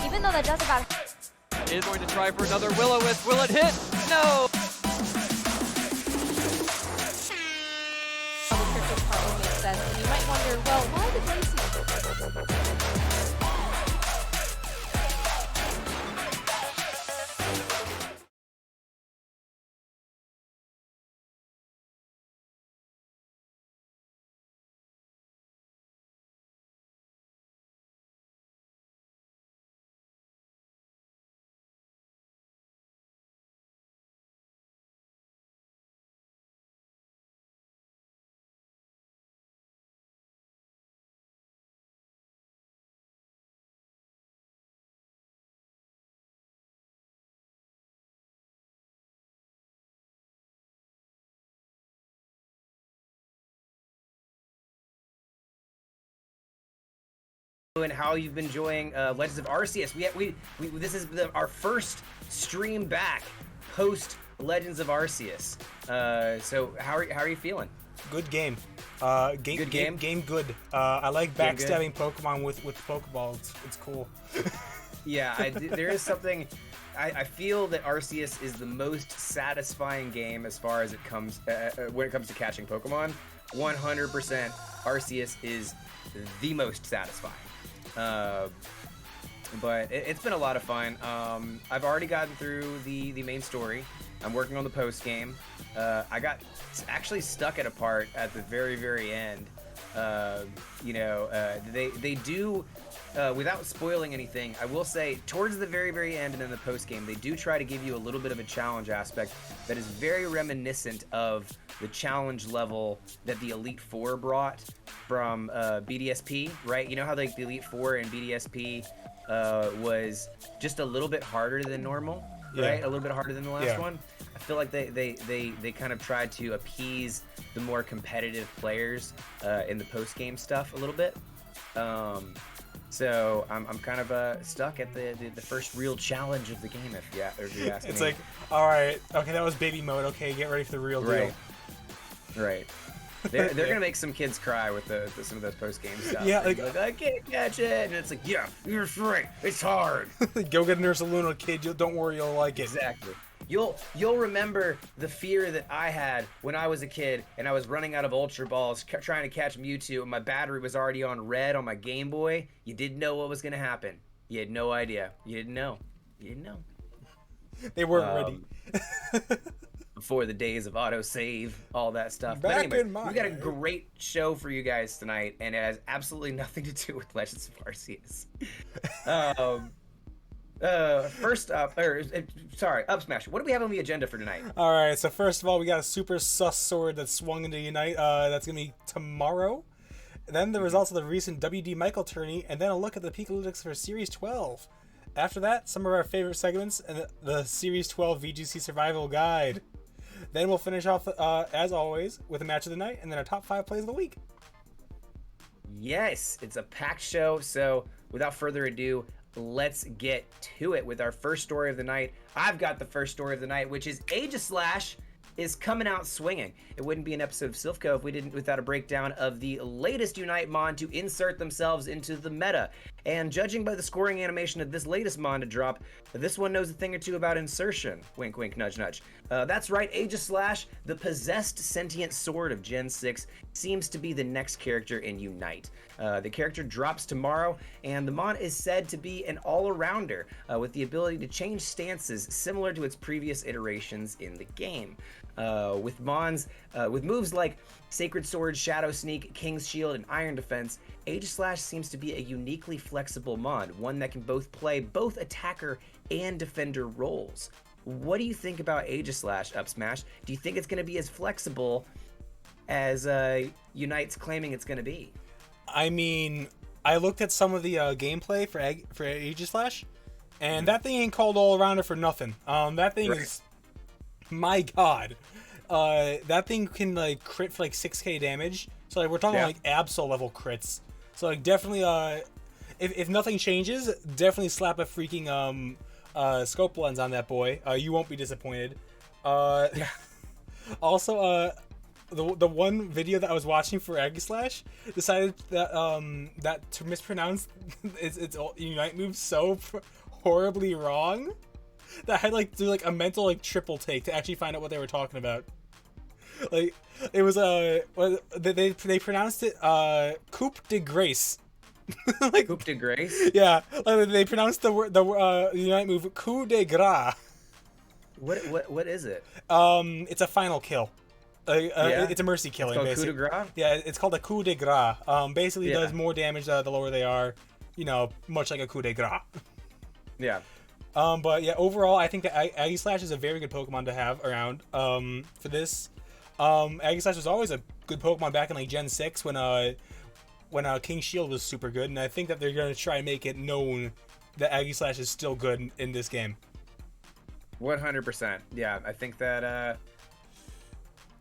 Even though that does about... Is going to try for another Will-O-Wisp. Will it hit? No! The cryptic part will make sense, and you might wonder, well, why did Lacey... And how you've been enjoying Legends of Arceus. This is our first stream back post Legends of Arceus. So how are you feeling? Good game. Good game? Game good. I like backstabbing Pokemon with Pokeball. It's cool. Yeah, there is something. I feel that Arceus is the most satisfying game as far as it comes when it comes to catching Pokemon. 100% Arceus is the most satisfying. But it's been a lot of fun. I've already gotten through the main story. I'm working on the post game. I got actually stuck at a part at the very end. They do, without spoiling anything, I will say towards the very end and in the post game, they do try to give you a little bit of a challenge aspect that is very reminiscent of the challenge level that the Elite Four brought from BDSP, right? You know how like the Elite Four and BDSP was just a little bit harder than normal, right? A little bit harder than the last one. I feel like they kind of tried to appease the more competitive players in the post game stuff a little bit. So I'm kind of stuck at the first real challenge of the game, if you ask me. It's like, all right, okay, that was baby mode. Okay, get ready for the real deal. Right. They're gonna make some kids cry with some of those post game stuff. Yeah, like I can't catch it, and it's like, yeah, you're right, it's hard. Go get a Nurse Luna, kid. Don't worry, you'll like it. Exactly. You'll remember the fear that I had when I was a kid and I was running out of Ultra Balls trying to catch Mewtwo, and my battery was already on red on my Game Boy. You didn't know what was gonna happen. You had no idea. You didn't know. They weren't ready. Before the days of autosave, all that stuff. Back but anyway, in my we got a great show for you guys tonight, and it has absolutely nothing to do with Legends of Arceus. First up, Up Smash. What do we have on the agenda for tonight? All right, so first of all, we got a super sus sword that swung into Unite. That's gonna be tomorrow. Then the results of the recent WDMichael tourney, and then a look at the Pikalytics for Series 12. After that, some of our favorite segments and the Series 12 VGC Survival Guide. Then we'll finish off, as always, with a match of the night, and then our top 5 plays of the week. Yes, it's a packed show, so without further ado, let's get to it with our first story of the night. I've got the first story of the night, which is Aegislash is coming out swinging. It wouldn't be an episode of Silph without a breakdown of the latest Unite Mon to insert themselves into the meta. And judging by the scoring animation of this latest Mon to drop, this one knows a thing or two about insertion. Wink, wink, nudge, nudge. That's right, Aegislash, the possessed sentient sword of Gen 6, seems to be the next character in Unite. The character drops tomorrow, and the Mon is said to be an all-arounder with the ability to change stances similar to its previous iterations in the game. With moves like Sacred Sword, Shadow Sneak, King's Shield, and Iron Defense, Aegislash seems to be a uniquely flexible Mon, one that can play both attacker and defender roles. What do you think about Aegislash, Up Smash? Do you think it's going to be as flexible as Unite's claiming it's going to be? I mean, I looked at some of the gameplay for Aegislash, and that thing ain't called all-arounder for nothing. That thing is... My god. That thing can, like, crit for, like, 6k damage. So, like, we're talking, like, Absol level crits. So, like, definitely, if nothing changes, definitely slap a freaking, scope lens on that boy. You won't be disappointed. Also, the one video that I was watching for Aegislash decided that that to mispronounce its Unite move so horribly wrong that I had like do like a mental like triple take to actually find out what they were talking about. Like it was they pronounced it coup de grace. Like Coup de grace. yeah, like they pronounced the Unite move coup de grace. What is it? It's a final kill. Yeah? It's a mercy killing. It's called basically. coup de grace? Yeah, it's called a coup de grace. Basically, Yeah. does more damage the lower they are. You know, much like a coup de grace. Yeah. But yeah, overall, I think that Aegislash is a very good Pokemon to have around. For this, Aegislash was always a good Pokemon back in like Gen 6 when King Shield was super good, and I think that they're gonna try and make it known that Aegislash is still good in this game. 100%. Yeah, I think that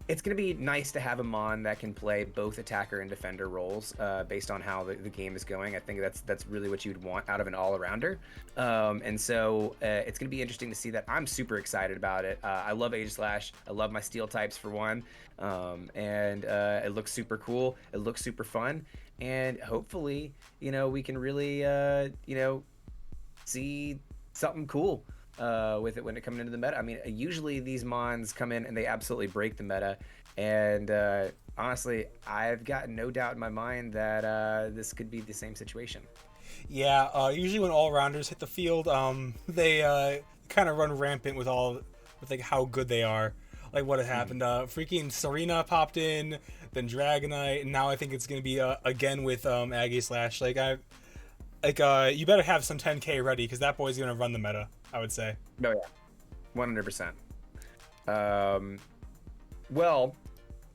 it's going to be nice to have a Mon that can play both attacker and defender roles based on how the game is going. I think that's really what you'd want out of an all-arounder. And so it's going to be interesting to see that. I'm super excited about it. I love Aegislash. I love my steel types for one. And it looks super cool. It looks super fun. And hopefully, we can really, see something cool with it when it comes into the meta. I mean, usually these Mons come in and they absolutely break the meta. And honestly, I've got no doubt in my mind that this could be the same situation. Yeah, usually when all-rounders hit the field, they kind of run rampant with like how good they are. Like what had happened, freaking Serena popped in, then Dragonite, and now I think it's gonna be again with Aegislash. You better have some 10k ready because that boy's gonna run the meta. I would say. Oh yeah, 100%. Well,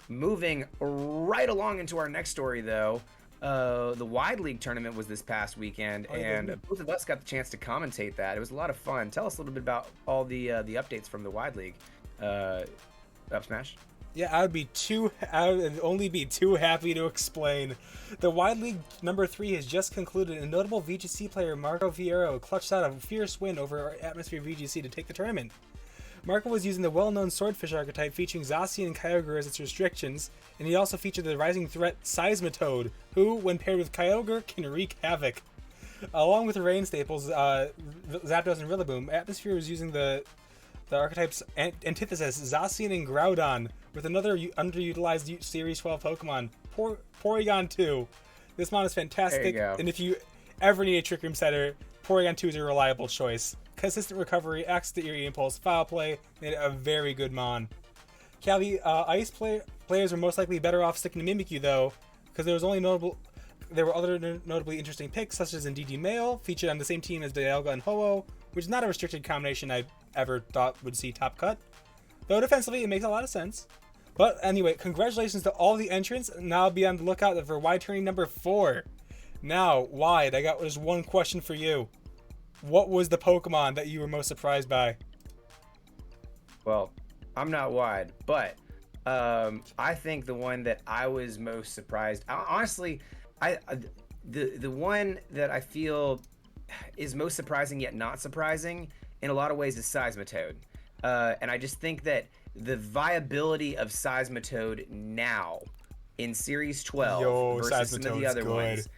moving right along into our next story though, the Wide League tournament was this past weekend, and both of us got the chance to commentate that. It was a lot of fun. Tell us a little bit about all the updates from the Wide League. Up Smash. Yeah, I would only be too happy to explain. The Wide League number 3 has just concluded, and notable VGC player Marco Fierro clutched out a fierce win over Atmosphere VGC to take the tournament. Marco was using the well-known Swordfish archetype featuring Zacian and Kyogre as its restrictions, and he also featured the rising threat Seismitoad, who, when paired with Kyogre, can wreak havoc. Along with the rain staples, Zapdos and Rillaboom, Atmosphere was using the archetype's antithesis, Zacian and Groudon, with another underutilized Series 12 Pokemon, Porygon 2. This mon is fantastic, and if you ever need a Trick Room setter, Porygon 2 is a reliable choice. Consistent recovery, access to Eerie Impulse, Foul Play, made it a very good mon. Calvi, Ice players are most likely better off sticking to Mimikyu though, because there were other notably interesting picks, such as WDMichael, featured on the same team as Dialga and Ho-Oh, which is not a restricted combination I ever thought would see top cut. Though defensively, it makes a lot of sense. But anyway, congratulations to all the entrants. Now be on the lookout for Wide Tourney number 4. Now, Wide, I got just one question for you. What was the Pokemon that you were most surprised by? Well, I'm not Wide, but I think the one that I was most surprised, honestly, the one that I feel is most surprising yet not surprising in a lot of ways is Seismitoad. And I just think that the viability of Seismitoad now in Series 12 versus some of the other ones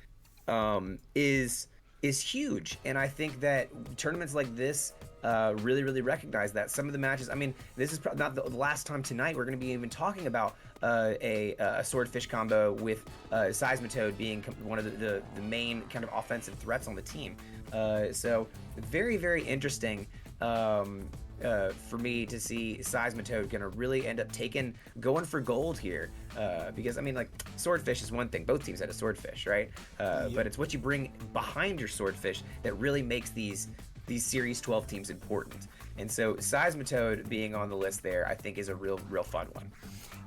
is huge. And I think that tournaments like this really recognize that. Some of the matches, I mean, this is not the last time tonight we're going to be even talking about a Swordfish combo with Seismitoad being one of the main kind of offensive threats on the team. So very interesting for me to see Seismitoad gonna really end up going for gold here, because I mean, like, Swordfish is one thing, both teams had a Swordfish, right? But it's what you bring behind your Swordfish that really makes these Series 12 teams important. And so Seismitoad being on the list there, I think, is a real fun one.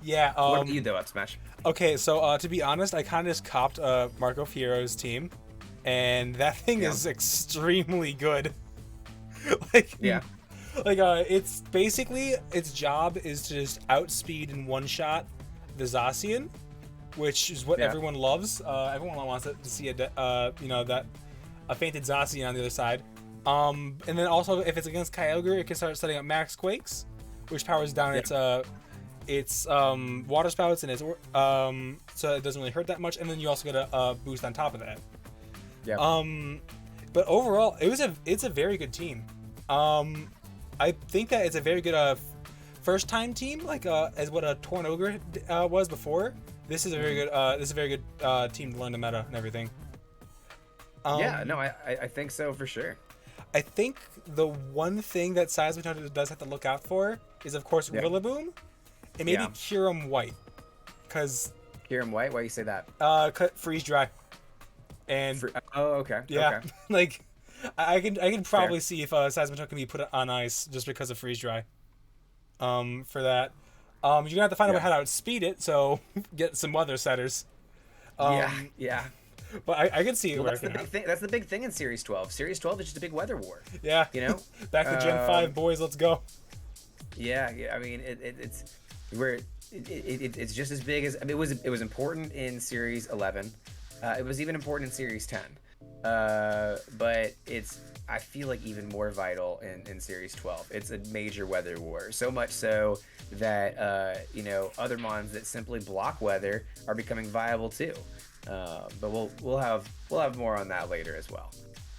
Yeah. What about you though, Up Smash? Okay, so to be honest, I kind of just copped Marco Fierro's team, and that thing is extremely good. It's basically, its job is to just outspeed and one-shot the Zacian, which is what everyone loves. Everyone wants to see a fainted Zacian on the other side. And then also, if it's against Kyogre, it can start setting up Max Quakes, which powers down It's water spouts and it's so it doesn't really hurt that much, and then you also get a boost on top of that. Yeah. But overall, it's a very good team. I think that it's a very good first time team, like as what a Torn Ogre was before. This is a very good team to learn the meta and everything. Yeah, no, I think so for sure. I think the one thing that Seismitoad does have to look out for is, of course, Rillaboom and maybe Kyurem White. Because Kyurem White, why you say that? Freeze Dry. And oh, okay. yeah, Okay. like I can probably see if Seismitoad can be put on ice just because of Freeze Dry. For that, you're gonna have to find out how to outspeed it, so get some weather setters. Yeah. But I can see it Well, working. that's the big thing in Series 12. Series 12 is just a big weather war. Yeah. You know? Back to Gen 5, boys, let's go. Yeah, I mean, it's just as big as, I mean, it was important in Series 11. It was even important in Series 10. But I feel like even more vital in Series 12. It's a major weather war. So much so that, other mons that simply block weather are becoming viable too. But we'll have more on that later as well.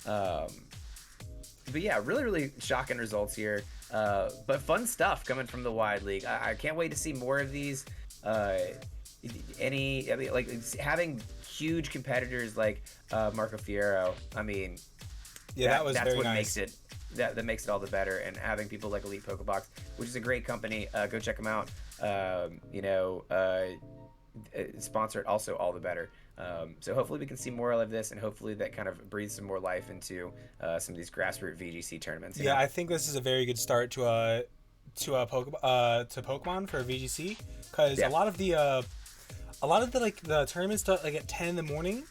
But yeah, really shocking results here. But fun stuff coming from the Wide League. I can't wait to see more of these. Having huge competitors like Marco Fierro. I mean, yeah, that's very what nice. makes it that makes it all the better. And having people like Elite Pokebox, which is a great company, go check them out. Sponsored also all the better. So hopefully we can see more of this, and hopefully that kind of breathes some more life into some of these grassroots VGC tournaments. Yeah, I think this is a very good start to Pokemon for VGC, because a lot of the like the tournaments start like at 10 in the morning,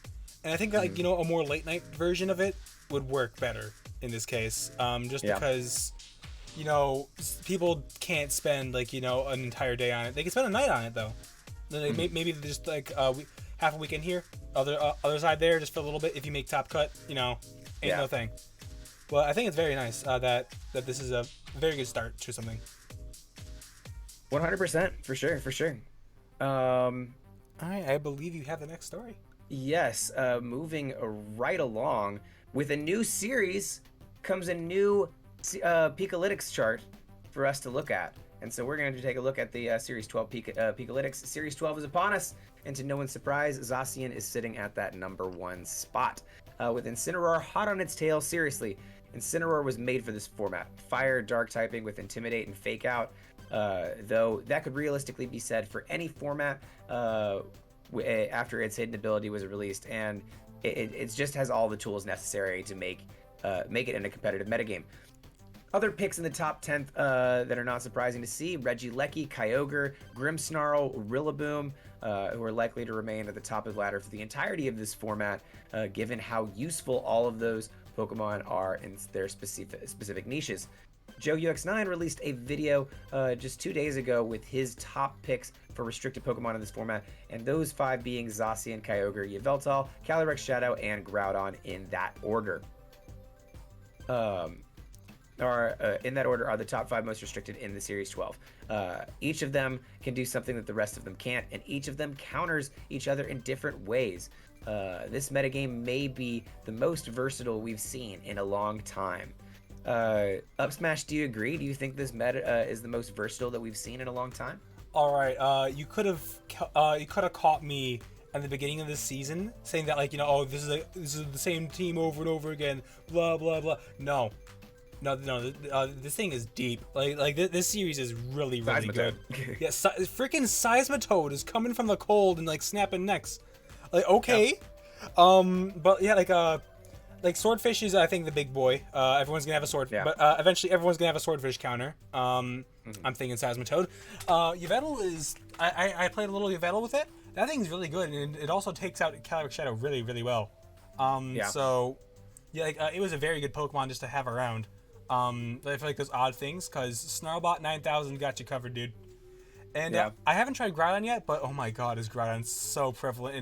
and I think that, like, a more late night version of it would work better in this case, because people can't spend like an entire day on it. They can spend a night on it though. Then maybe just like half a weekend here, other side there, just for a little bit. If you make top cut, ain't no thing. Well, I think it's very nice that this is a very good start to something. 100%, for sure. All right, I believe you have the next story. Yes, moving right along with a new series comes a new Pikalytics chart for us to look at. And so we're going to take a look at the Series 12 Pikalytics. Series 12 is upon us, and to no one's surprise, Zacian is sitting at that number 1 spot. With Incineroar hot on its tail, seriously, Incineroar was made for this format. Fire, dark typing with Intimidate and Fake Out, though that could realistically be said for any format after its hidden ability was released, and it just has all the tools necessary to make it in a competitive metagame. Other picks in the top 10th that are not surprising to see: Regieleki, Kyogre, Grimmsnarl, Rillaboom, who are likely to remain at the top of the ladder for the entirety of this format, given how useful all of those Pokemon are in their specific niches. Joe UX9 released a video just 2 days ago with his top picks for restricted Pokemon in this format, and those 5 being Zacian, Kyogre, Yveltal, Calyrex Shadow, and Groudon in that order. In that order are the top 5 most restricted in the Series 12. Each of them can do something that the rest of them can't, and each of them counters each other in different ways. This metagame may be the most versatile we've seen in a long time. Upsmash, do you agree? Do you think this meta is the most versatile that we've seen in a long time? All right, you could have caught me at the beginning of this season saying that, like, this is the same team over and over again, blah blah blah. No, this thing is deep. Like this series is really good. Yeah, freaking Seismitoad is coming from the cold and like snapping necks. Like, okay, but yeah, like Swordfish is, I think, the big boy. Everyone's gonna have a swordfish, but eventually everyone's gonna have a swordfish counter. I'm thinking Seismitoad. Yveltal is, I played a little Yveltal with it. That thing's really good, and it also takes out Calyrex Shadow really, really well. So yeah, it was a very good Pokemon just to have around. I feel like those odd things, because Snarlbot 9000 got you covered, dude. And I haven't tried Groudon yet, but oh my god, is Groudon so prevalent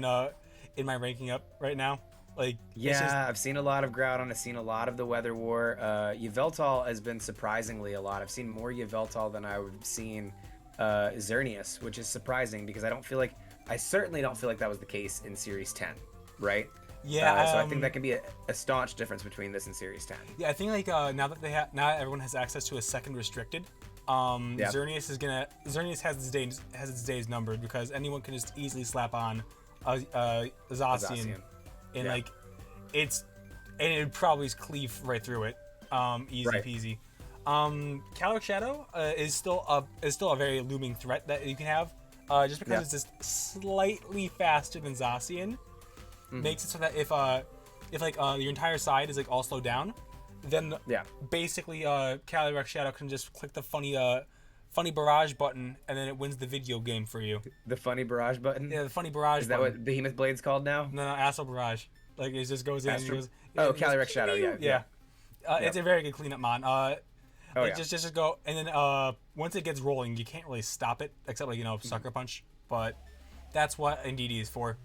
in my ranking up right now. Like, I've seen a lot of Groudon. I've seen a lot of the Weather War. Yveltal has been surprisingly a lot. I've seen more Yveltal than I've seen Xerneas, which is surprising because I certainly don't feel like that was the case in Series 10, right? Yeah. So I think that can be a staunch difference between this and Series 10. Yeah, I think like now that everyone has access to a second restricted, Xerneas has its days numbered because anyone can just easily slap on a Zacian. And like and it would probably cleave right through it, easy peasy. Calyrex Shadow is still a very looming threat that you can have, just because it's just slightly faster than Zacian. Makes it so that if your entire side is like all slowed down, then basically Calyrex Shadow can just click the funny barrage button and then it wins the video game for you. The funny barrage button? Yeah, the funny barrage Is that button. what Behemoth Blade's called now? No, Astral Barrage. Like it just goes in and goes. Calyrex Shadow, yeah. It's a very good cleanup mon. Just go, and then once it gets rolling, you can't really stop it except like Sucker Punch. But that's what NDD is for.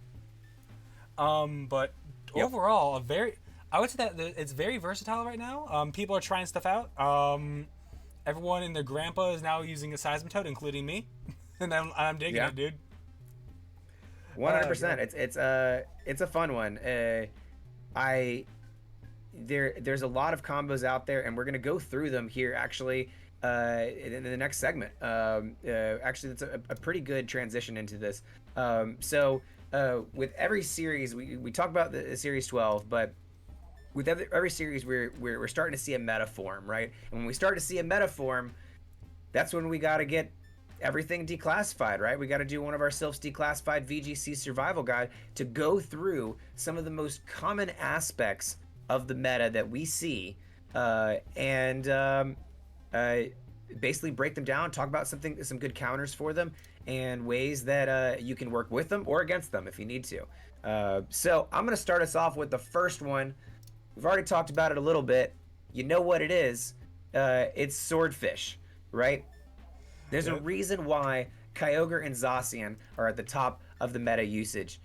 But overall, I would say that it's very versatile right now. People are trying stuff out. Everyone and their grandpa is now using a Seismitoad, including me, and I'm digging it, dude. 100%. It's a fun one. There's a lot of combos out there, and we're gonna go through them here actually in the next segment. Actually, that's a pretty good transition into this. With every series, we talk about the Series 12, but with every series, we're starting to see a meta form, right? And when we start to see a meta form, that's when we gotta get everything declassified, right? We got to do one of our Silph's declassified VGC survival guide to go through some of the most common aspects of the meta that we see, and basically break them down, talk about some good counters for them, and ways that you can work with them or against them if you need to. So I'm going to start us off with the first one. We've already talked about it a little bit. You know what it is. It's Swordfish, right? There's a reason why Kyogre and Zacian are at the top of the meta usage.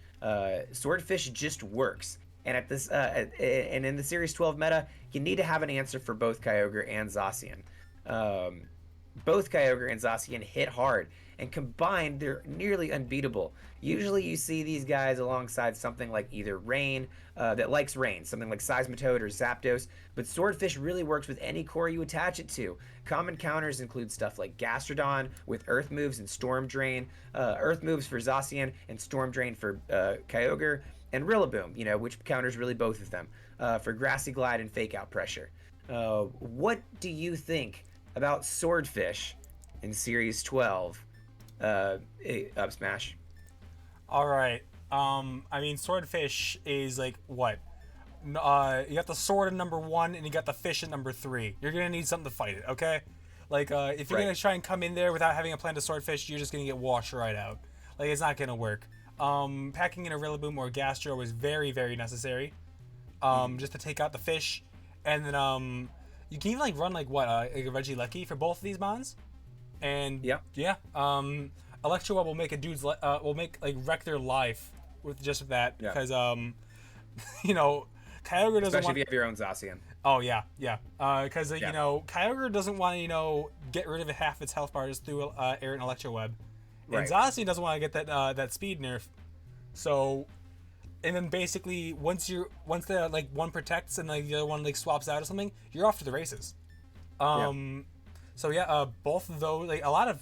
Swordfish just works. And and in the Series 12 meta, you need to have an answer for both Kyogre and Zacian. Both Kyogre and Zacian hit hard, and combined, they're nearly unbeatable. Usually you see these guys alongside something like either Rain, that likes Rain, something like Seismitoad or Zapdos, but Swordfish really works with any core you attach it to. Common counters include stuff like Gastrodon with Earth moves and Storm Drain, Earth moves for Zacian and Storm Drain for Kyogre, and Rillaboom, which counters really both of them, for Grassy Glide and Fake Out Pressure. What do you think about Swordfish in Series 12 Up Smash? All right. I mean, Swordfish is like what? You got the sword at number 1 and you got the fish at number 3. You're gonna need something to fight it, okay? Like, if you're gonna try and come in there without having a plan to Swordfish, you're just gonna get washed right out. Like, it's not gonna work. Packing in a Rillaboom or a Gastro is very, very necessary. Just to take out the fish, and then you can even like run like what, like a Regieleki for both of these mons, and Electro Web will make a dude's wreck their life with just that, because Kyogre doesn't especially if you have your own Zacian. Oh yeah, because Kyogre doesn't want to get rid of half its health bar just through air and Electro Web. And Zacian doesn't want to get that speed nerf. So, and then basically once the like one protects and like the other one like swaps out or something, you're off to the races. So both of those, like a lot of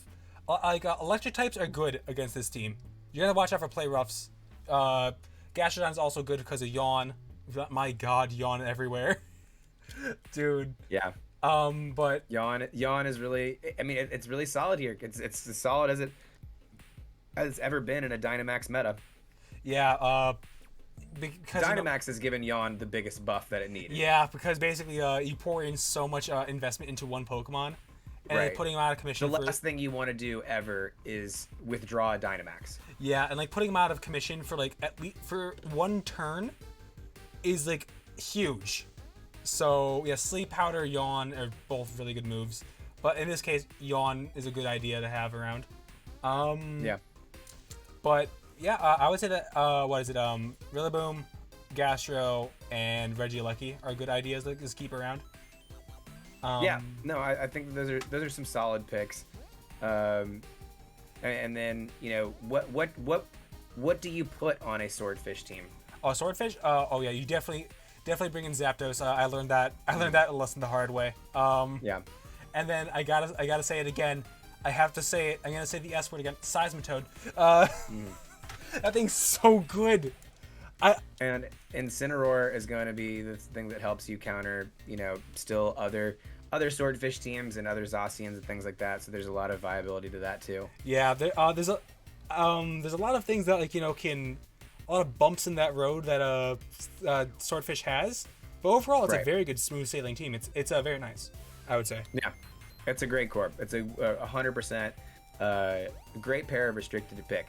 electric types are good against this team. You're gonna watch out for play roughs. Gastrodon's also good because of Yawn. My God, Yawn everywhere, dude. Yeah. But Yawn is really. I mean, it's really solid here. It's as solid as it's ever been in a Dynamax meta. Yeah, because Dynamax has given Yawn the biggest buff that it needed. Yeah, because basically you pour in so much investment into one Pokemon, and putting them out of commission. The last thing you want to do ever is withdraw a Dynamax. Yeah, and like putting them out of commission for like at least for one turn is like huge. So yeah, Sleep Powder, Yawn are both really good moves, but in this case, Yawn is a good idea to have around. But yeah, I would say that Rillaboom, Gastro, and Regieleki are good ideas to just keep around. I think those are some solid picks. And then what do you put on a swordfish team? Oh, swordfish. Oh yeah, you definitely bring in Zapdos. I learned that lesson the hard way. Yeah. And then I gotta say it again. I have to say it. I'm gonna say the S word again. Seismitoad. That thing's so good. And Incineroar is going to be the thing that helps you counter, still other swordfish teams and other Zacians and things like that. So there's a lot of viability to that too. Yeah, there's a lot of things that can a lot of bumps in that road that swordfish has. But overall, it's a very good smooth sailing team. It's very nice, I would say. Yeah, it's a great corp. It's a 100% great pair of restricted to pick.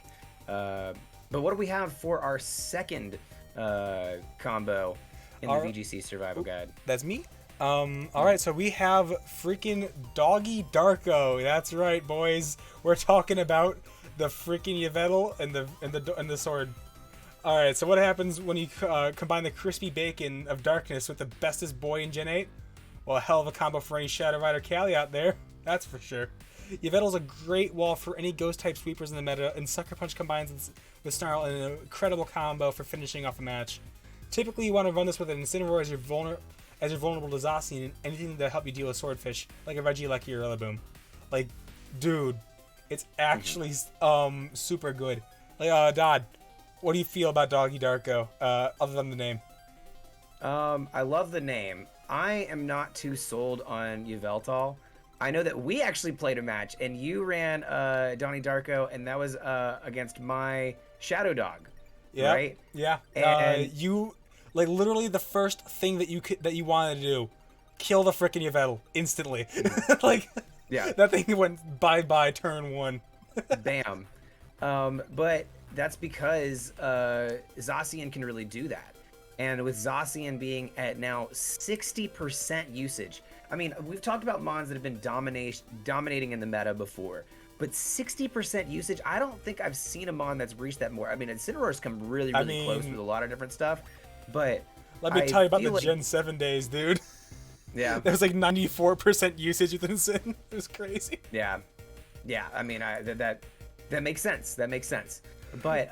But what do we have for our second combo in the VGC Survival Guide? That's me. All right, so we have freaking Doggy Darko. That's right, boys. We're talking about the freaking Yveltal and the sword. All right, so what happens when you combine the crispy bacon of darkness with the bestest boy in Gen 8? Well, a hell of a combo for any Shadow Rider Callie out there. That's for sure. Yveltal's a great wall for any ghost-type sweepers in the meta, and Sucker Punch combines with Snarl in an incredible combo for finishing off a match. Typically, you want to run this with an Incineroar as you're vulnerable to Zacian and anything to help you deal with Swordfish, like a Regieleki or Rillaboom. Like, dude, it's actually super good. Like, Dodd, what do you feel about Doggy Darko, other than the name? I love the name. I am not too sold on Yveltal. I know that we actually played a match, and you ran Donnie Darko, and that was against my Shadow Dog, right? Yeah. And you literally the first thing that you wanted to do, kill the frickin' Yveltal instantly. Yeah, that thing went bye turn 1. Bam. But that's because Zacian can really do that, and with Zacian being at now 60% usage. I mean, we've talked about mons that have been dominating in the meta before, but 60% usage, I don't think I've seen a mon that's reached that more. I mean, Incineroar's come really close with a lot of different stuff, but let me tell you about the Gen 7 days, dude. Yeah. There was 94% usage with Incin. It was crazy. Yeah. I mean, that makes sense. That makes sense. But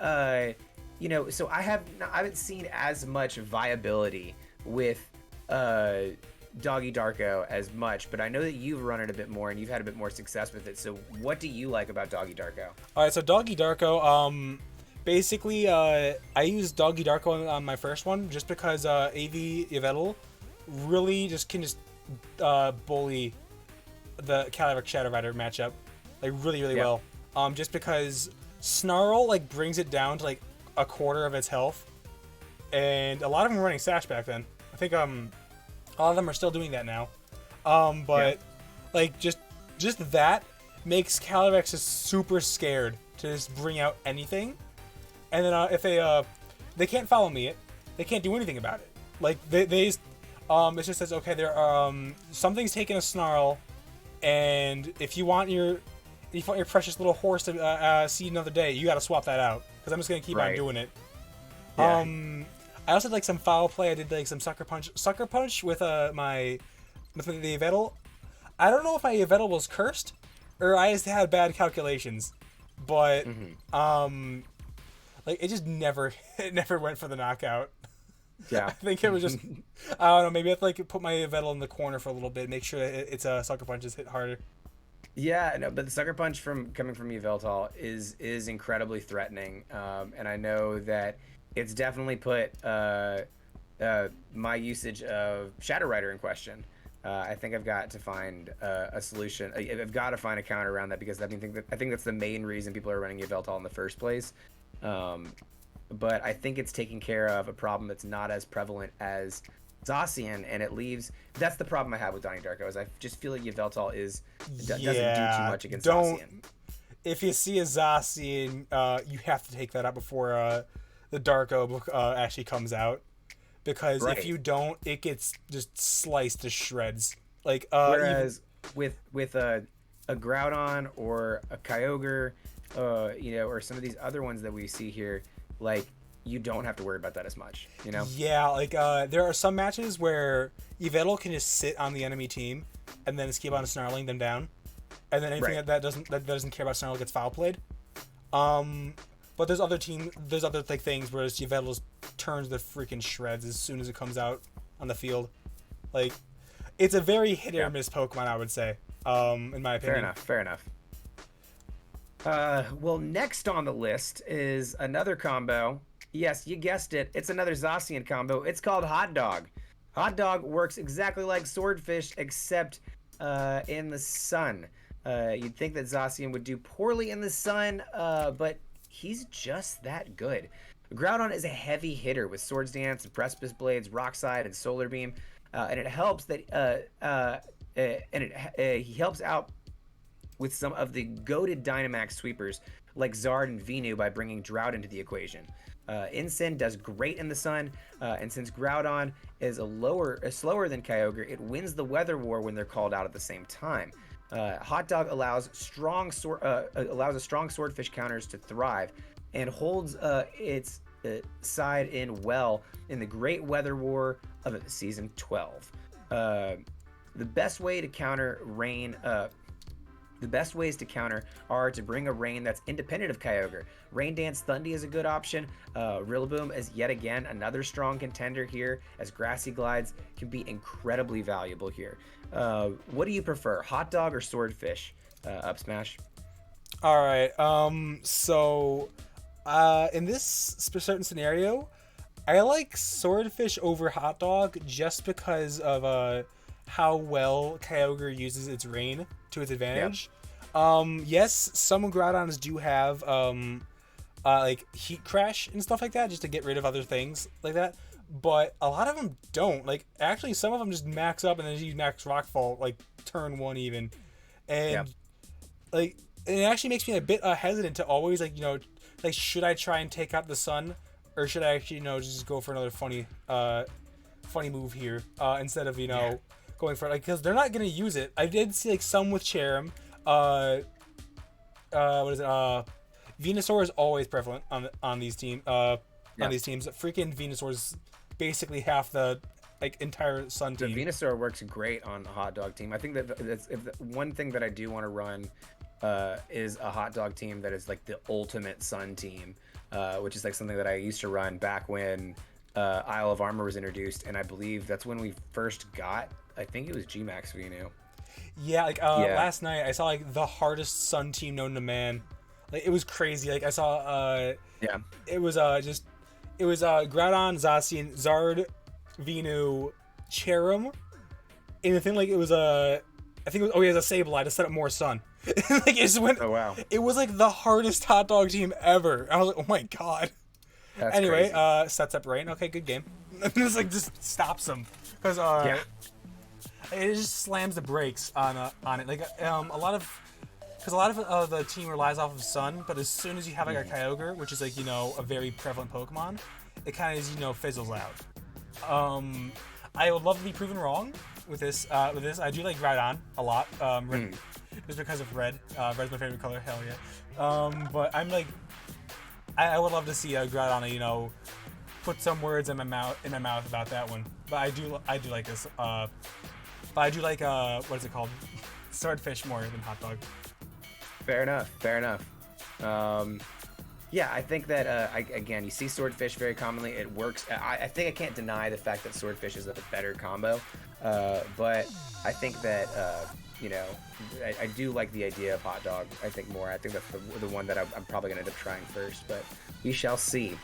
so I haven't seen as much viability with Doggy Darko as much, but I know that you've run it a bit more and you've had a bit more success with it. So what do you like about Doggy Darko? All right, so Doggy Darko, basically, I used Doggy Darko on my first one just because AV Yveltal really can bully the Calyrex Shadow Rider matchup really well. Just because Snarl Brings it down to a quarter of its health, and a lot of them were running Sash back then. I think a lot of them are still doing that now. Just that makes Calyrex just super scared to just bring out anything. And then if they can't follow me, they can't do anything about it. It just says, okay, something's taking a Snarl, and if you want your precious little horse to see another day, you got to swap that out, because I'm just gonna keep on doing it. Yeah. I also did some foul play. I did some sucker punch with the Yveltal. I don't know if my Yveltal was cursed or I just had bad calculations, but it just never went for the knockout. Yeah. I think it was just I don't know, maybe I have to put my Yveltal in the corner for a little bit, make sure that its sucker punches hit harder. Yeah, no, but the sucker punch coming from Yveltal is incredibly threatening, and I know that it's definitely put my usage of Shadow Rider in question. I think I've got to find a solution. I've got to find a counter around that, because I think that's the main reason people are running Yveltal in the first place. But I think it's taking care of a problem that's not as prevalent as Zacian, and it leaves. That's the problem I have with Donnie Darko, is I just feel like Yveltal doesn't do too much against Zacian. If you see a Zacian, you have to take that out before the Darko book actually comes out, because if you don't, it gets just sliced to shreds. Whereas with a Groudon or a Kyogre, or some of these other ones that we see here, you don't have to worry about that as much, Yeah, there are some matches where Yveltal can just sit on the enemy team and then just keep on snarling them down, and then anything Right. that doesn't care about Snarl gets foul played. But there's other like things where Yveltal just turns the freaking shreds as soon as it comes out on the field. Like, it's a very hit or miss Pokemon, I would say. In my opinion. Fair enough. Well, next on the list is another combo. Yes, you guessed it. It's another Zacian combo. It's called Hot Dog. Hot Dog works exactly like Swordfish, except in the sun. You'd think that Zacian would do poorly in the sun, but he's just that good. Groudon is a heavy hitter with Swords Dance and Precipice Blades, Rock Slide, and Solar Beam, and it helps that he helps out with some of the goated Dynamax sweepers like Zard and Venu by bringing Drought into the equation. Incin does great in the sun, and since Groudon is slower than Kyogre, it wins the Weather War when they're called out at the same time. Hot Dog allows a strong Swordfish counters to thrive, and holds its side in well in the Great Weather War of Season 12. The best way to counter rain. The best ways to counter are to bring a rain that's independent of Kyogre. Rain Dance Thundy is a good option. Rillaboom is yet again another strong contender here, as Grassy Glides can be incredibly valuable here. What do you prefer, Hot Dog or Swordfish? Up Smash. All right. So, in this certain scenario, I like Swordfish over Hot Dog just because of how well Kyogre uses its rain to its advantage. Yes, some Groudons do have like Heat Crash and stuff like that, just to get rid of other things like that. But a lot of them don't. Like, actually, some of them just max up and then use Max Rockfall, like turn 1 even, and like it actually makes me a bit hesitant to always like should I try and take out the sun, or should I actually just go for another funny move here instead of going for it, because they're not gonna use it. I did see like some with Cherim. What is it? Venusaur is always prevalent on these teams. On these teams, freaking Venusaur is basically half the entire Sun team. The Venusaur works great on the Hot Dog team. I think that's one thing that I do want to run is a Hot Dog team that is like the ultimate Sun team, which is like something that I used to run back when Isle of Armor was introduced, and I believe that's when we first got. I think it was G-Max Venu. Yeah, last night I saw like the hardest Sun team known to man. Like, it was crazy. Like, I saw it was Groudon, Zacian, Zard, Venu, Cherim, and the thing it was I think it was he has a Sableye to set up more Sun. Like, it just went. Oh wow! It was like the hardest Hot Dog team ever. I was like, oh my god. That's anyway, crazy. sets up rain. Okay, good game. It's like just stops them because it just slams the brakes on it. Like a lot of the team relies off of Sun, but as soon as you have like a Kyogre, which is like a very prevalent Pokemon, it kind of just fizzles out. I would love to be proven wrong with this. I do like Groudon a lot. Just because of red. Red's my favorite color. Hell yeah. But I'm like, I would love to see Groudon, put some words in my mouth about that one. But I do like this. But I do like what is it called? Swordfish more than Hot Dog. Fair enough. Yeah, I think that again, you see Swordfish very commonly. It works. I think I can't deny the fact that Swordfish is a better combo, but I think that I do like the idea of Hot Dog. I think more. I think that's the one that I'm probably gonna end up trying first, but we shall see.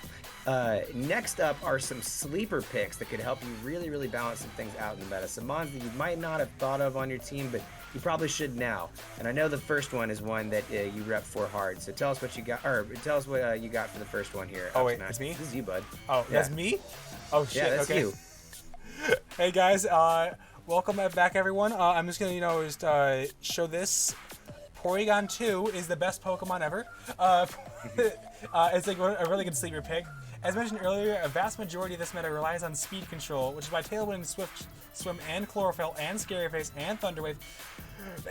Next up are some sleeper picks that could help you really balance some things out in the meta. Some mons that you might not have thought of on your team, but you probably should now. And I know the first one is one that you rep for hard. So tell us what you got, or tell us what you got for the first one here. Oh wait, it's me? This is you, bud. Oh, yeah. That's me? Oh shit, yeah, that's okay. you. Hey guys, welcome back everyone. I'm just gonna show this. Porygon 2 is the best Pokemon ever. It's like a really good sleeper pick. As mentioned earlier, a vast majority of this meta relies on speed control, which is why Tailwind, Swift Swim, and Chlorophyll, and Scary Face, and Thunder Wave,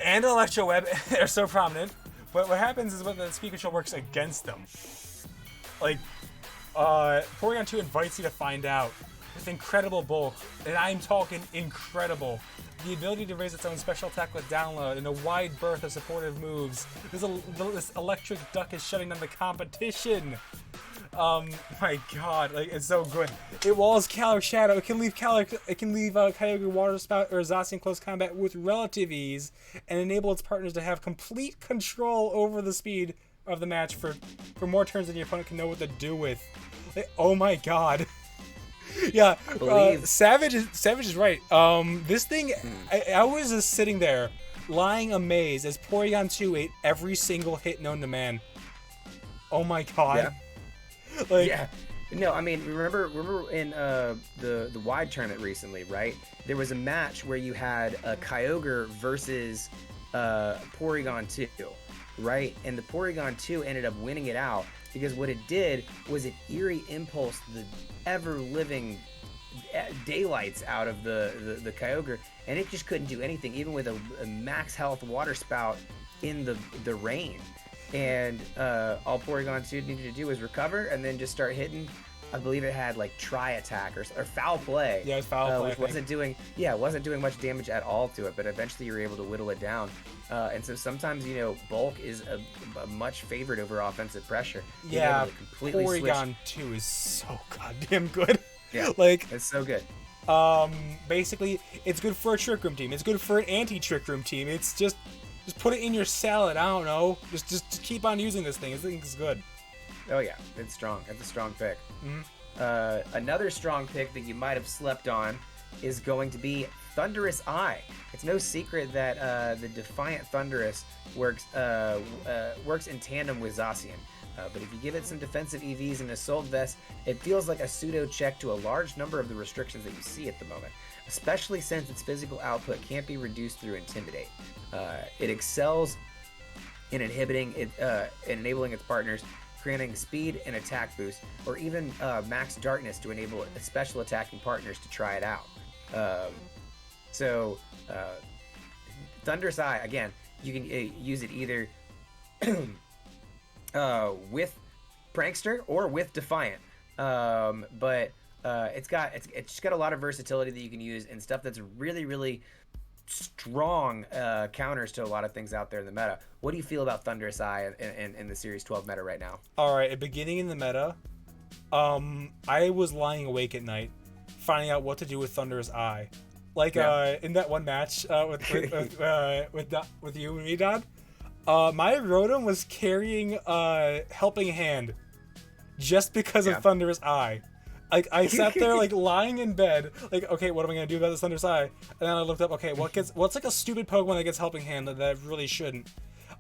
and Electro Web are so prominent. But what happens is when the speed control works against them. Like, Porygon 2 invites you to find out. with incredible bulk, and I'm talking incredible. The ability to raise its own special attack with download and a wide berth of supportive moves. This electric duck is shutting down the competition. My God, like it's so good. It walls Cal Shadow. It can leave Kyogre, Water Spout, or Zacian in close combat with relative ease, and enable its partners to have complete control over the speed of the match for more turns than your opponent can know what to do with. Like, oh my God. Yeah, Savage is right. This thing, I was just sitting there, lying amazed as Porygon 2 ate every single hit known to man. Oh my God. Yeah. Like, yeah. No, I mean, remember in the wide tournament recently, right? There was a match where you had a Kyogre versus Porygon 2, right? And the Porygon 2 ended up winning it out because what it did was it eerie impulsed the ever-living daylights out of the Kyogre, and it just couldn't do anything, even with a max health Water Spout in the rain. And all Porygon 2 needed to do was recover and then just start hitting. I believe it had like Tri Attack or Foul Play. Yeah, it was Foul Play. Which wasn't doing much damage at all to it, but eventually you were able to whittle it down. And so sometimes, bulk is a much favored over offensive pressure. Yeah, Porygon 2 is so goddamn good. Yeah, like it's so good. Basically, it's good for a Trick Room team. It's good for an anti-Trick Room team. It's just put it in your salad. I don't know. Just keep on using this thing. This thing is good. Oh yeah, it's strong. It's a strong pick. Mm-hmm. Another strong pick that you might have slept on is going to be Thunderous Eye. It's no secret that the Defiant Thunderous works in tandem with Zacian. But if you give it some defensive EVs and Assault Vest, it feels like a pseudo check to a large number of the restrictions that you see at the moment, especially since its physical output can't be reduced through Intimidate. It excels in inhibiting it, enabling its partners, granting speed and attack boost, or even max darkness to enable special attacking partners to try it out. Thunderous Eye, again, you can use it either with Prankster or with Defiant, but it's just got a lot of versatility that you can use and stuff that's really, really strong counters to a lot of things out there in the meta. What do you feel about Thunderous Eye in the Series 12 meta right now? All right, at beginning in the meta, I was lying awake at night, finding out what to do with Thunderous Eye. Like in that one match with you and me, Don. My Rotom was carrying Helping Hand just because of Thunderous Eye. Like I sat there like lying in bed, like, okay, what am I gonna do about this Thunderous Eye? And then I looked up, okay, what's like a stupid Pokemon that gets Helping Hand that really shouldn't?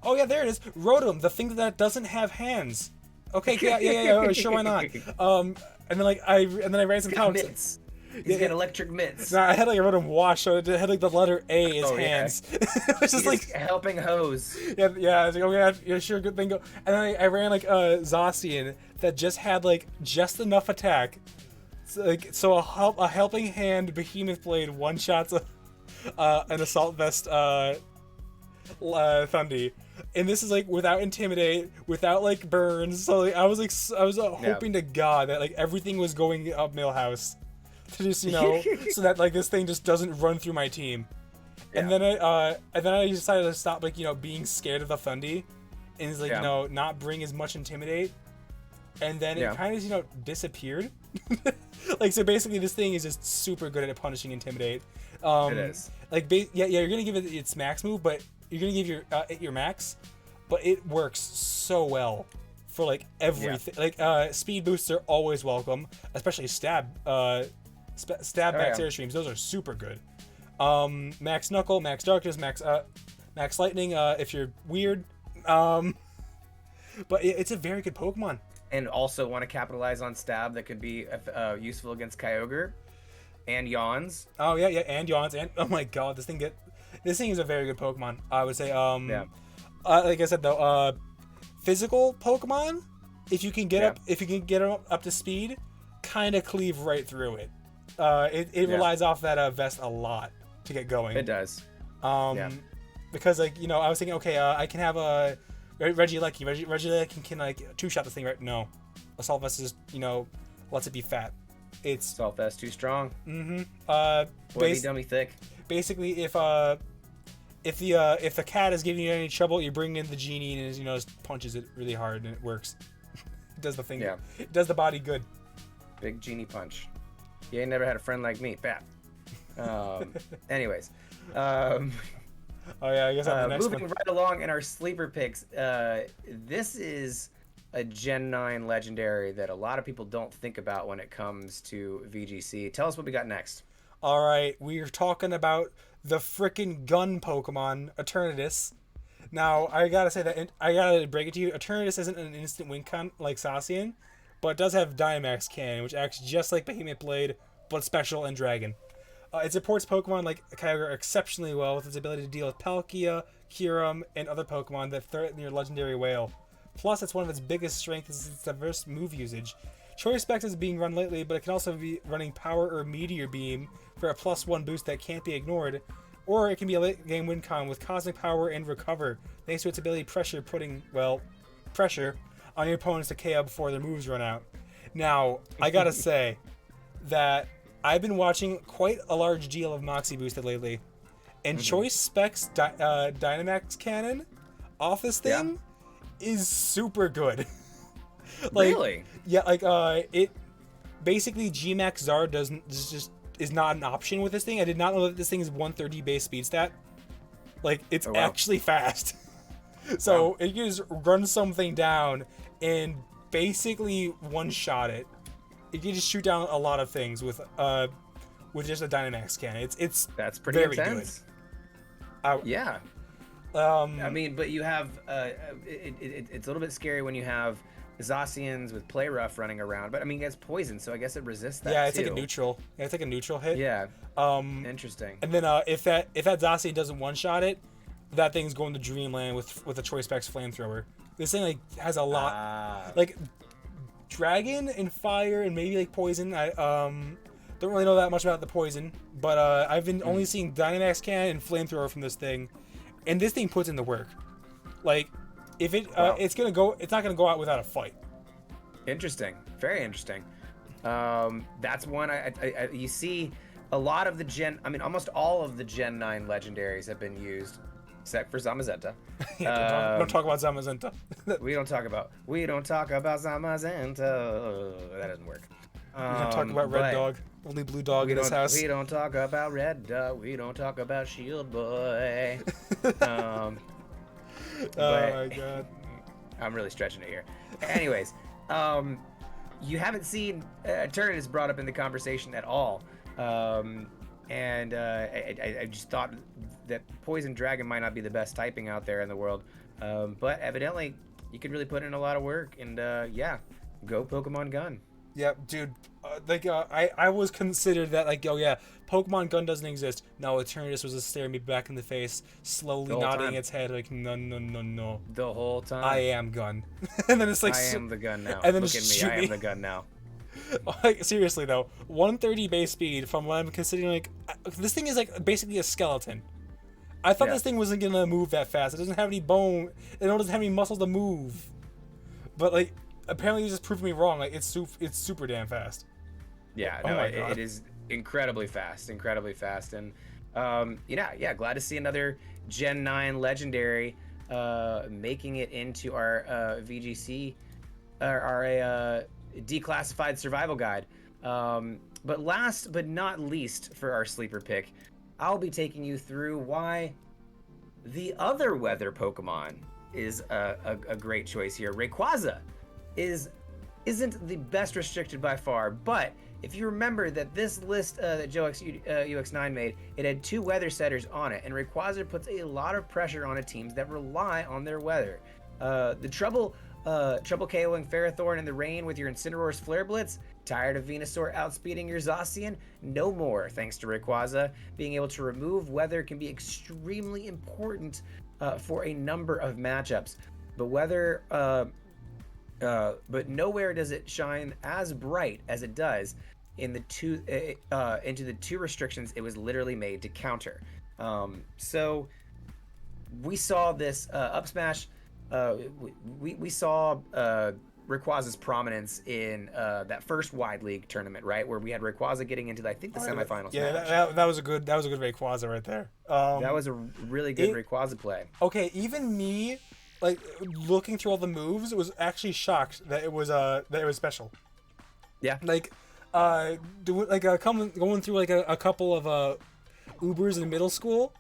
Oh yeah, there it is, Rotom, the thing that doesn't have hands. Okay, yeah, sure, why not? And then I ran some counts. He's got electric mitts. Nah, I had like a Rotom wash, so it had like the letter A as hands. It was just like helping hose. Yeah. I was like, okay, yeah, sure, good thing. Go. And then I ran like a Zacian that just had like just enough attack, so a Helping Hand Behemoth Blade one shots an Assault Vest Thundy, and this is like without Intimidate, without like burns. So like, I was hoping to God that like everything was going up Millhouse. To just so that like this thing just doesn't run through my team, and then I decided to stop like being scared of the Thundy, and it's like not bring as much Intimidate, and then it kind of disappeared. Like so basically this thing is just super good at punishing Intimidate. It is like you're gonna give it its max move, but you're gonna give it your max, but it works so well for like everything. Like speed boosts are always welcome, especially stab max airstreams. Those are super good. Max Knuckle, Max Darkness, Max Lightning if you're weird. But it's a very good Pokemon. And also want to capitalize on stab that could be useful against Kyogre and Yawns. Oh yeah, and Yawns, and oh my God, this thing is a very good Pokemon. I would say like I said though, physical Pokemon, if you can get up to speed, kind of cleave right through it. It relies off that vest a lot to get going. It does. Because like I was thinking, okay, I can have a Regieleki can like two-shot this thing, right? No, Assault Vest is lets it be fat. It's Silph too strong. uh, Boy, be dummy thick. basically if the cat is giving you any trouble, you bring in the genie and just punches it really hard and it works. It does the thing. Yeah. It does the body good. Big genie punch. You ain't never had a friend like me. Bat. Anyways. Oh yeah, I guess I'm the next Moving one. right along in our sleeper picks. This is a Gen 9 legendary that a lot of people don't think about when it comes to VGC. Tell us what we got next. All right, we're talking about the frickin' gun Pokemon, Eternatus. Now, I gotta say that I gotta break it to you. Eternatus isn't an instant win con like Zacian, but it does have Dynamax Cannon, which acts just like Behemoth Blade, but special and Dragon. It supports Pokemon like Kyogre exceptionally well with its ability to deal with Palkia, Kyurem, and other Pokemon that threaten your legendary whale. Plus, it's one of its biggest strengths is its diverse move usage. Choice Specs is being run lately, but it can also be running Power or Meteor Beam for a +1 boost that can't be ignored, or it can be a late game win con with Cosmic Power and Recover, thanks to its ability pressure on your opponents to KO before their moves run out. Now, I gotta say that I've been watching quite a large deal of Moxie Boosted lately, and Choice Specs Dynamax Cannon off this thing is super good. Really? Yeah, it basically Gmax Zard is not an option with this thing. I did not know that this thing is 130 base speed stat. It's actually fast. So it can just run something down and basically one-shot it. It can just shoot down a lot of things with just a Dynamax cannon. It's That's pretty very intense. good. Yeah. I mean, but you have it's a little bit scary when you have Zacians with Play Rough running around, but I mean, it's poison, so I guess it resists that. Yeah, it's too. like a neutral. Yeah, it's like a neutral hit. Yeah. Interesting. And then if that Zacian doesn't one-shot it, that thing's going to Dreamland with a Choice Specs Flamethrower. This thing has a lot Dragon and Fire and maybe Poison. I don't really know that much about the Poison, but I've been only seeing Dynamax Cannon and Flamethrower from this thing, and this thing puts in the work. If it it's not gonna go out without a fight. Interesting. Very interesting. That's one you see a lot of the almost all of the Gen 9 legendaries have been used, except for Zamazenta. Don't talk about Zamazenta. we don't talk about Zamazenta. That doesn't work. We don't talk about Red Dog. Only Blue Dog in this house. We don't talk about Red Dog. We don't talk about Shield Boy. Oh my god. I'm really stretching it here. Anyways, you haven't seen Eternatus brought up in the conversation at all. And I just thought that Poison Dragon might not be the best typing out there in the world. But evidently, you could really put in a lot of work. And go Pokemon Gun. Yeah, dude. I was considered that Pokemon Gun doesn't exist. No, Eternatus was just staring me back in the face, slowly nodding its head no. The whole time. I am Gun. And then it's I am the gun now. And then Look at me. I am the gun now. Seriously though, 130 base speed from what I'm considering this thing is basically a skeleton. I thought this thing wasn't gonna move that fast. It doesn't have any bone. It doesn't have any muscles to move. But apparently you just proved me wrong. It's super damn fast. Yeah, no, it is incredibly fast, and glad to see another Gen 9 legendary making it into our VGC, our declassified survival guide. But last but not least for our sleeper pick, I'll be taking you through why the other weather Pokemon is a great choice here. Rayquaza isn't the best restricted by far, but if you remember that this list that Joe UX9 made, it had 2 weather setters on it, and Rayquaza puts a lot of pressure on teams that rely on their weather. The trouble KOing Ferrothorn in the rain with your Incineroar's Flare Blitz? Tired of Venusaur outspeeding your Zacian? No more, thanks to Rayquaza. Being able to remove weather can be extremely important for a number of matchups. But nowhere does it shine as bright as it does in the into the 2 restrictions it was literally made to counter. So we saw this up smash. We saw Rayquaza's prominence in that first Wide League tournament, right, where we had Rayquaza getting into I think the semifinals. Yeah, match. that was a good Rayquaza right there. That was a really good Rayquaza play. Okay, even me, like looking through all the moves, was actually shocked that it was special. Yeah. Like, going through like a couple of Ubers in middle school.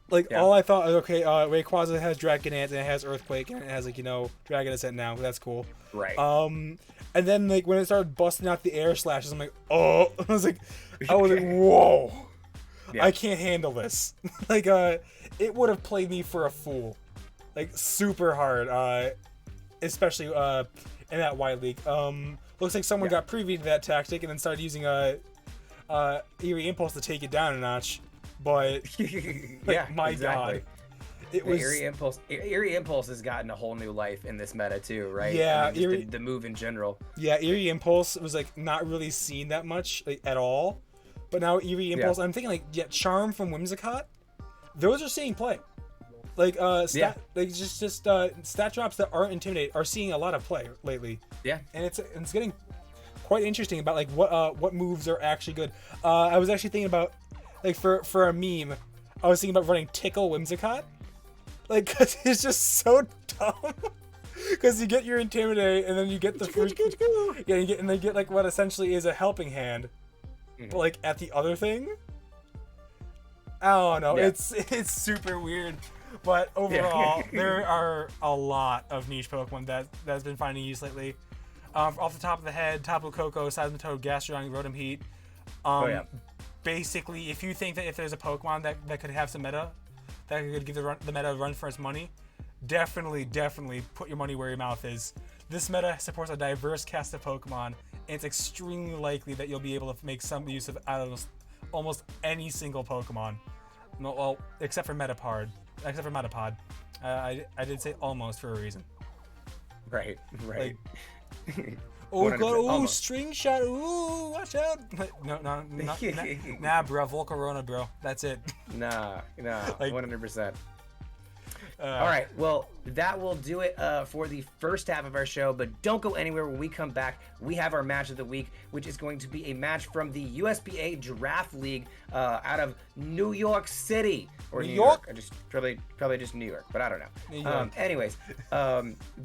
Like all I thought, okay, Rayquaza has Dragonite and it has Earthquake and it has like Dragon Ascent now. That's cool. Right. And then like when it started busting out the air slashes, I'm like, oh, I was like, whoa, I can't handle this. Like it would have played me for a fool, like super hard. Especially in that Wide League. Looks like someone got privy to that tactic and then started using Eerie Impulse to take it down a notch. But my God, it was Eerie Impulse has gotten a whole new life in this meta too, right? Yeah, I mean, the move in general. Yeah, Eerie Impulse was like not really seen that much like, at all, but now Eerie Impulse, I'm thinking like Charm from Whimsicott, those are seeing play. Like like just stat drops that aren't Intimidate are seeing a lot of play lately. Yeah, and it's getting quite interesting about like what moves are actually good. I was actually thinking about. Like for a meme, I was thinking about running Tickle Whimsicott, like cause it's just so dumb. Cause you get your Intimidate and then you get the first, and they get like what essentially is a helping hand, but like at the other thing. I don't know. Yeah. It's super weird, but overall there are a lot of niche Pokemon that's been finding use lately. Off the top of the head, Tapu Koko, Seismitoad, Gastrodon, Rotom Heat. Basically, if you think that if there's a Pokemon that could have some meta, that could give the meta a run for its money, definitely put your money where your mouth is. This meta supports a diverse cast of Pokemon, and it's extremely likely that you'll be able to make some use of out of almost any single Pokemon. No, well, except for Metapod. I did say almost for a reason. Right. Like, oh god! Oh, string shot! Ooh, watch out! No, nah, bro. Volcarona, bro. That's it. Nah, like, 100%. All right, well, that will do it for the first half of our show, but don't go anywhere. When we come back, we have our match of the week, which is going to be a match from the USPA Draft League out of New York City. Or New York? I just probably just New York, but I don't know. Anyways,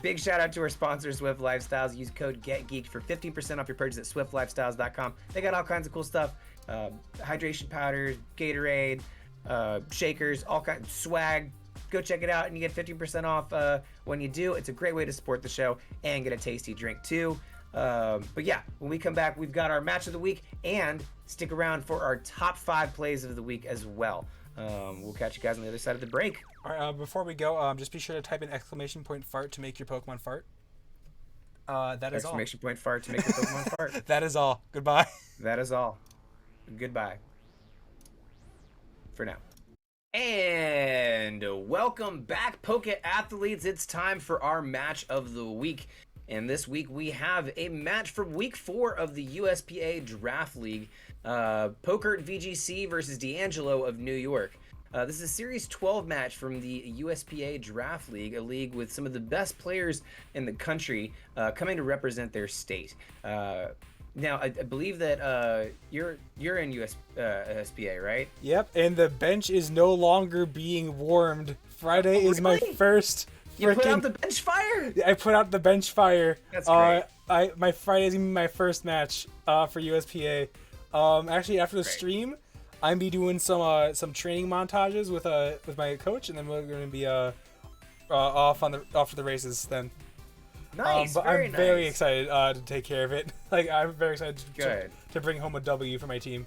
big shout out to our sponsor, Swift Lifestyles. Use code GETGEEKED for 15% off your purchase at swiftlifestyles.com. They got all kinds of cool stuff. Hydration powders, Gatorade, shakers, all kinds of swag. Go check it out and you get 15% off when you do. It's a great way to support the show and get a tasty drink too. But yeah, when we come back, we've got our match of the week, and stick around for our top 5 plays of the week as well. We'll catch you guys on the other side of the break. All right, before we go, just be sure to type in !fart to make your Pokemon fart. That is all. !fart to make your Pokemon fart. That is all. Goodbye. That is all. Goodbye. For now. And welcome back, Poke Athletes. It's time for our match of the week. And this week we have a match from week 4 of the USPA Draft League. Pokert VGC versus D'Angelo of New York. This is a Series 12 match from the USPA Draft League, a league with some of the best players in the country coming to represent their state. Now, I believe that you're in USPA, right? Yep, and the bench is no longer being warmed. Friday is my first. You put out the bench fire? I put out the bench fire. That's great. My Friday is gonna be my first match for USPA. Actually, after the stream, I'm be doing some training montages with my coach, and then we're gonna be off to the races then. Nice, but I'm very excited to take care of it. Like, I'm very excited to bring home a W for my team.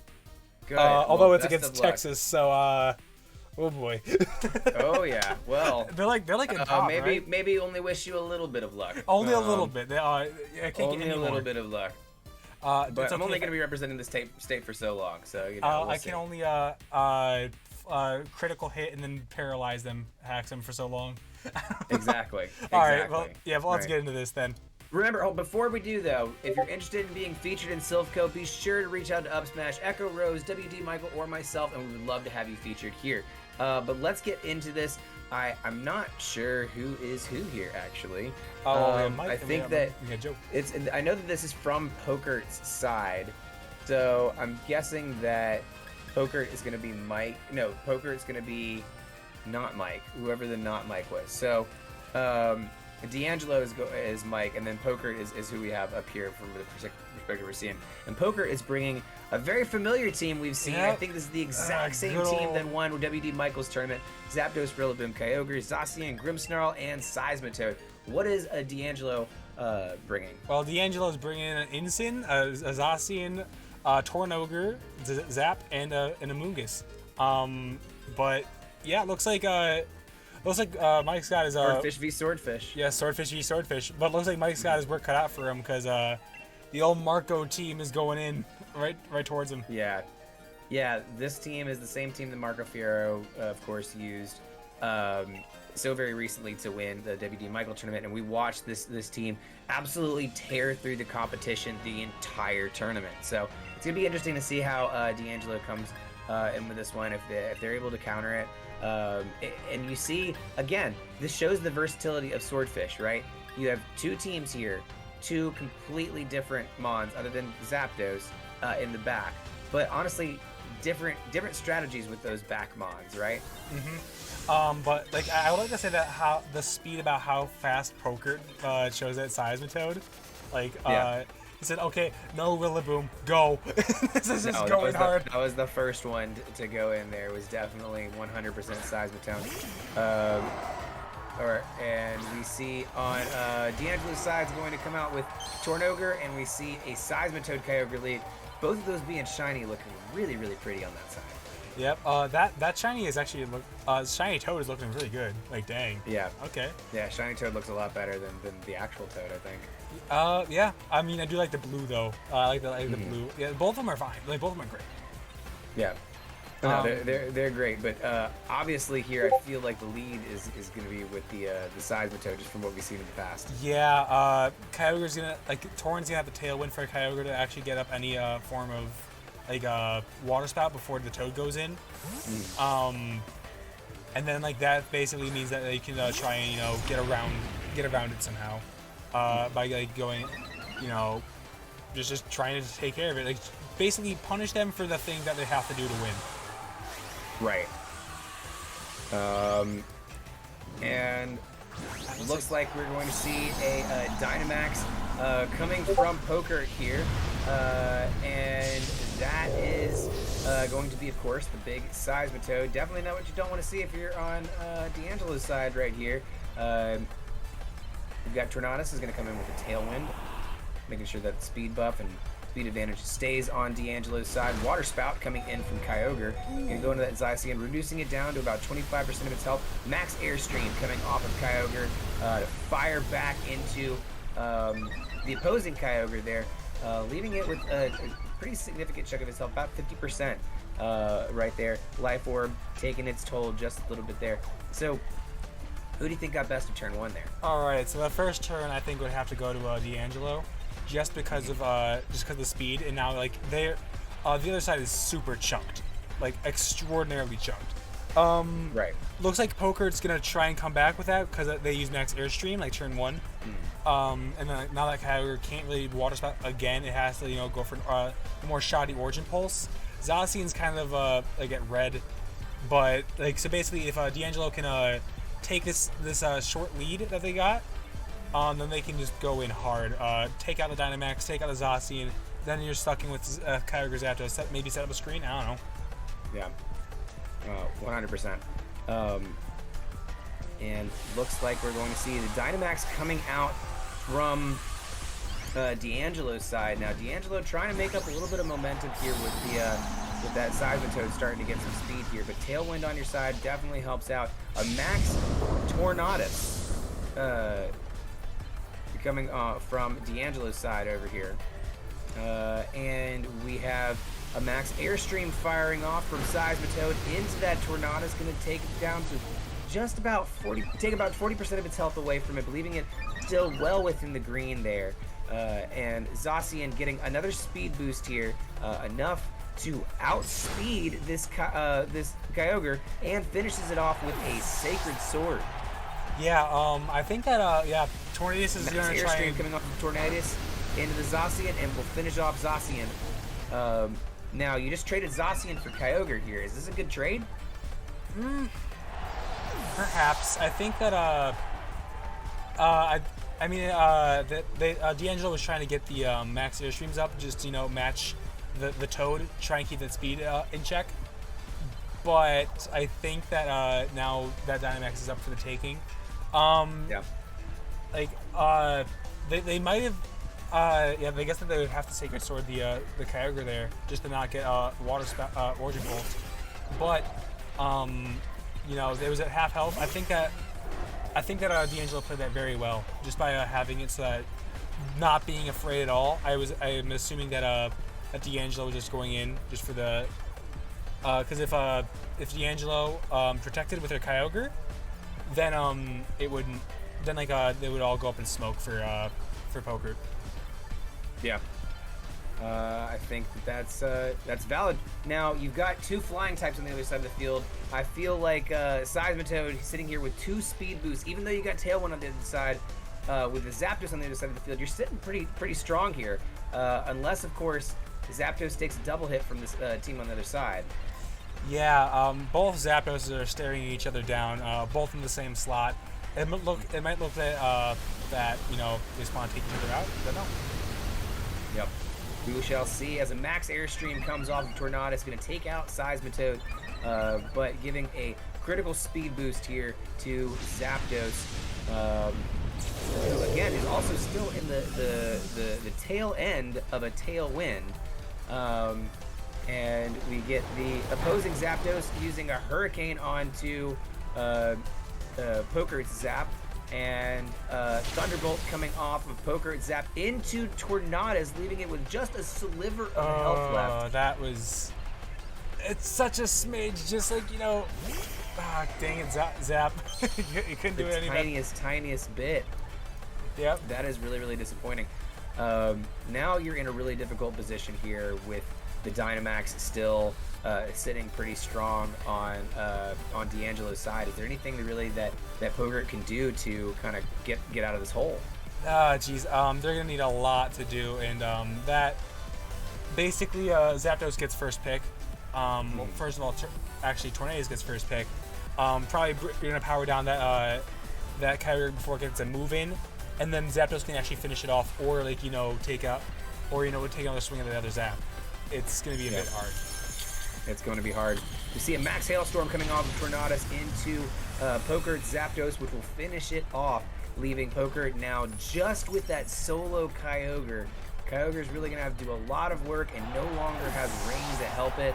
Good. Although it's against Texas, so oh boy. Oh yeah. Well, they're like a top, maybe only wish you a little bit of luck. Only a little bit. I can't only get any a little more. bit of luck. But I'm only going to be representing the state for so long, so you know. I can only critical hit and then paralyze them, hack them for so long. Exactly. All right. Well, yeah. Well, let's get into this then. Remember, before we do though, if you're interested in being featured in Silph Co, be sure to reach out to Upsmash, Echo Rose, WDMichael, or myself, and we would love to have you featured here. But let's get into this. I'm not sure who is who here, actually. Mike, I think that joke. I know that this is from Pokert's side, so I'm guessing that Pokert is going to be Mike. No, Pokert is going to be not Mike, whoever the not Mike was. So D'Angelo is Mike, and then Pokert is who we have up here from the perspective we're seeing. And Pokert is bringing a very familiar team we've seen. Yep. I think this is the exact same team that won WDMichael's tournament. Zapdos, Rillaboom, Kyogre, Zacian, Grimmsnarl, and Seismitoad. What is D'Angelo bringing? Well, D'Angelo's bringing an Incin, a Zacian, Tornogre, Zap, and a Amoonguss. But yeah, it looks like Mike's got his Swordfish v Swordfish. Yeah, Swordfish v Swordfish. But it looks like Mike's got his work cut out for him because the old Marco team is going in right towards him. Yeah, this team is the same team that Marco Fierro, of course, used so very recently to win the WDMichael tournament, and we watched this team absolutely tear through the competition the entire tournament. So it's gonna be interesting to see how D'Angelo comes in with this one, if they're able to counter it. And you see, again, this shows the versatility of Swordfish, right? You have two teams here, two completely different Mons, other than Zapdos in the back. But honestly, different strategies with those back Mons, right? But like I would like to say that how the speed about how fast Pokert shows that Seismitoad, like he said, okay, no Rillaboom, go. This is just going hard. That was the first one to go in there. It was definitely 100% Seismitoad. And we see on D'Angelo's side is going to come out with Tornogre, and we see a Seismitoad Kyogre lead. Both of those being shiny, looking really, really pretty on that side. Yep. That shiny is actually shiny Toad is looking really good. Like dang. Yeah. Okay. Yeah, shiny Toad looks a lot better than the actual Toad, I think. Yeah. I mean, I do like the blue though. I like the blue. Yeah, both of them are fine. Like both of them are great. Yeah. No, they're great, but obviously here I feel like the lead is going to be with the Seismitoad, just from what we've seen in the past. Yeah. Kyogre's gonna Torrent's gonna have the tailwind for Kyogre to actually get up any form of water spout before the Toad goes in. And then that basically means that they can try and get around it somehow by going just trying to take care of it, basically punish them for the thing that they have to do to win. Right. And it looks like we're going to see a Dynamax coming from Pokert here, and that is going to be, of course, the big Seismitoad. Definitely not what you don't want to see if you're on D'Angelo's side right here. We've got Tornadus is going to come in with a Tailwind, making sure that the speed buff and speed advantage stays on D'Angelo's side. Water Spout coming in from Kyogre. Gonna go into that Zacian, reducing it down to about 25% of its health. Max Airstream coming off of Kyogre to fire back into the opposing Kyogre there, leaving it with a pretty significant chunk of its health, about 50% right there. Life Orb taking its toll just a little bit there. So who do you think got best of turn one there? All right, so the first turn I think would have to go to D'Angelo, just because of the speed, and now the other side is super chunked, extraordinarily chunked. Right. Looks like Pokert's gonna try and come back with that because they use Max Airstream turn one. And then now that Kyogre can't really water spout again, it has to go for a more shoddy Origin Pulse. Zacian's kind of at red, but so basically if D'Angelo can take this short lead that they got, then they can just go in hard. Take out the Dynamax, take out the Zacian, then you're stuck in with Kyogre's Zapdos. Maybe set up a screen. I don't know. Yeah. 100%. And looks like we're going to see the Dynamax coming out from D'Angelo's side. Now D'Angelo trying to make up a little bit of momentum here with that Seismitoad starting to get some speed here, but Tailwind on your side definitely helps out. A Max Tornadus coming from D'Angelo's side over here. And we have a Max Airstream firing off from Seismitoad into that Tornadus, going to take it down to just about 40% of its health away from it, leaving it still well within the green there. And Zacian getting another speed boost here, enough to outspeed this Kyogre and finishes it off with a Sacred Sword. Yeah, I think that, Tornadus is going to try Airstream and... coming off of Tornadus into the Zacian, and will finish off Zacian. Now, you just traded Zacian for Kyogre here. Is this a good trade? Perhaps. I think that, D'Angelo was trying to get the max Airstreams up, just, match the Toad, try and keep that speed in check. But I think that now that Dynamax is up for the taking. They might have, I guess that they would have to Sacred Sword the Kyogre there just to not get Origin Bolt. But it was at half health. I think that D'Angelo played that very well just by having it so that not being afraid at all. I'm assuming that D'Angelo was just going in just for the because if D'Angelo protected with a Kyogre, then it wouldn't. Then they would all go up in smoke for Poker. Yeah. I think that's valid. Now, you've got two flying types on the other side of the field. I feel like Seismitoad sitting here with 2 speed boosts, even though you got Tailwind on the other side, with the Zapdos on the other side of the field, you're sitting pretty strong here. Unless, of course, Zapdos takes a double hit from this team on the other side. Yeah, both Zapdos are staring each other down, both in the same slot. It might look that they just want to take each other out. I don't know. Yep. We shall see as a max Airstream comes off of Tornadus, going to take out Seismitoad, but giving a critical speed boost here to Zapdos. Who again is also still in the tail end of a Tailwind. And we get the opposing Zapdos using a Hurricane onto Poker Zap, and Thunderbolt coming off of Poker Zap into Tornadus, leaving it with just a sliver of health left. It's such a smidge, just like, dang it, Zap. You couldn't do it any better. Tiniest bit. Yep. That is really, really disappointing. Now you're in a really difficult position here with the Dynamax still sitting pretty strong on D'Angelo's side. Is there anything that Pogert can do to kind of get out of this hole? They're gonna need a lot to do, and that basically Zapdos gets first pick. Well, first of all, Tornadus gets first pick. Probably you're gonna power down that Kyogre before it gets a move in, and then Zapdos can actually finish it off, or take another swing at the other Zap. It's going to be a bit hard. It's going to be hard. We see a max Hailstorm coming off of Tornadus into Poker Zapdos, which will finish it off, leaving Poker now just with that solo Kyogre. Kyogre's really going to have to do a lot of work and no longer has range to help it.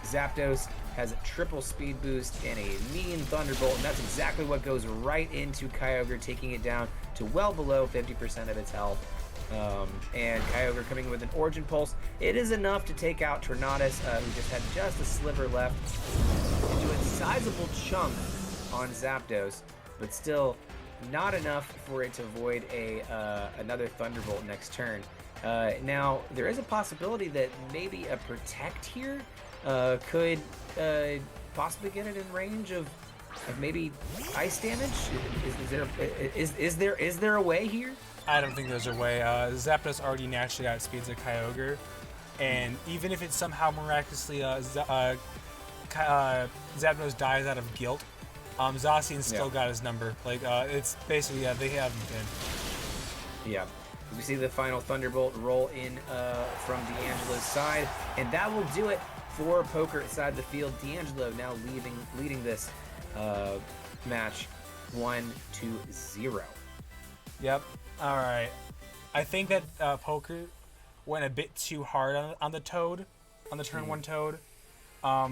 Zapdos has a triple speed boost and a mean Thunderbolt, and that's exactly what goes right into Kyogre, taking it down to well below 50% of its health. And Kyogre coming with an Origin Pulse. It is enough to take out Tornadus, who just had just a sliver left, into a sizable chunk on Zapdos, but still not enough for it to avoid another Thunderbolt next turn. Now, there is a possibility that maybe a Protect here could possibly get it in range of maybe ice damage. Is there a way here? I don't think there's a way. Zapdos already naturally outspeeds a Kyogre, and even if it somehow miraculously Zapdos dies out of guilt, Zacian's still got his number. It's basically they have him pinned. Yeah. We see the final Thunderbolt roll in from D'Angelo's side, and that will do it for Poker side of the field. D'Angelo now leading this match 1-0. Yep. All right. I think that Poker went a bit too hard on the Toad, on the turn 1 Toad,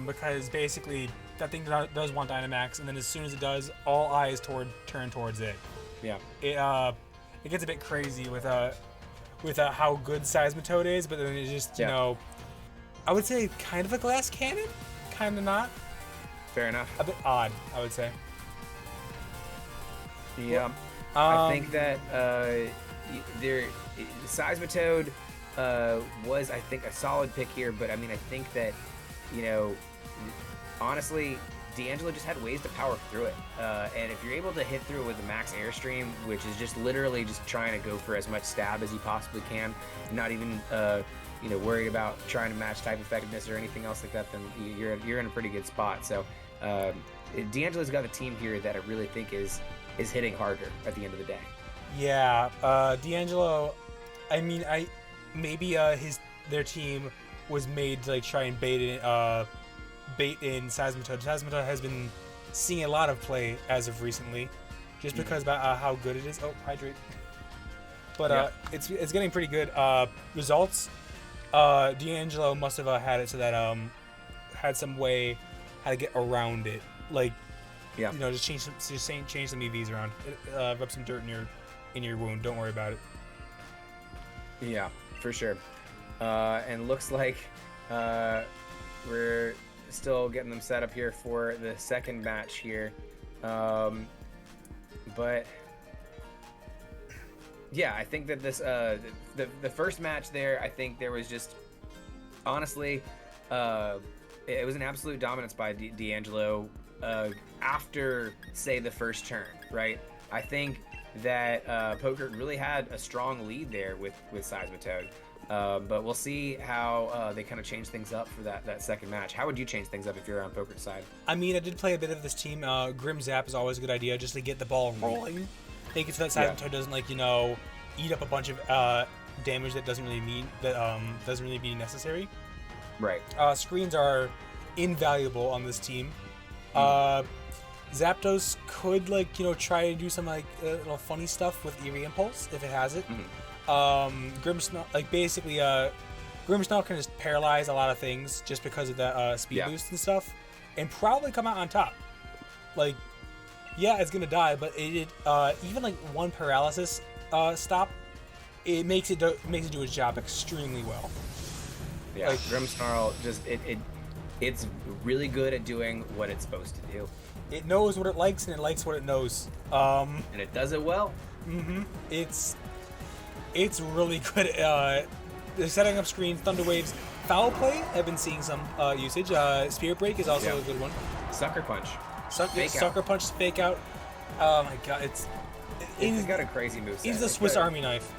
because basically that thing does want Dynamax, and then as soon as it does, all eyes turn towards it. Yeah. It gets a bit crazy with how good Seismitoad is, but then it just I would say kind of a glass cannon, kind of not. Fair enough. A bit odd, I would say. Yeah. I think that Seismitoad was, I think, a solid pick here, but I mean, I think that, you know, honestly, D'Angelo just had ways to power through it. And if you're able to hit through it with a max airstream, which is just literally just trying to go for as much stab as you possibly can, not even, you know, worried about trying to match type effectiveness or anything else like that, then you're in a pretty good spot. So D'Angelo's got a team here that I really think is hitting harder at the end of the day. Yeah, D'Angelo, I mean, maybe their team was made to like try and bait in Seismitoad. Seismitoad has been seeing a lot of play as of recently, just because about how good it is. Oh, hydrate. But it's getting pretty good results. D'Angelo must have had it so that had some way how to get around it, like you know, just change some EVs around, rub some dirt in your wound. Don't worry about it. Yeah, for sure. And looks like we're still getting them set up here for the second match here. But yeah, I think that this the first match there, I think there was just honestly it was an absolute dominance by D'Angelo after, say, the first turn, right? I think that Poker really had a strong lead there with Seismitoad. But we'll see how they kind of change things up for that second match. How would you change things up if you're on Poker's side? I mean, I did play a bit of this team. Grim Zap is always a good idea, just to get the ball rolling. Make it so that Seismitoad doesn't, like, you know, eat up a bunch of damage that doesn't really be necessary. Right. Screens are invaluable on this team. Zapdos could, like, you know, try to do some, like, little funny stuff with Eerie Impulse if it has it. Grimmsnarl, like, basically, Grimmsnarl can just paralyze a lot of things just because of that speed boost and stuff, and probably come out on top. Like, yeah, it's gonna die, but it even like one paralysis stop, it makes it do its job extremely well. Yeah, like, Grimmsnarl just it's really good at doing what it's supposed to do. It knows what it likes and it likes what it knows. And it does it well. It's really good at setting up screens. Thunder Waves, Foul Play, I've been seeing some usage. Spirit Break is also a good one. Sucker Punch. Sucker Punch, Fake Out. Oh my god, it's got a crazy moveset. He's the Swiss Army knife.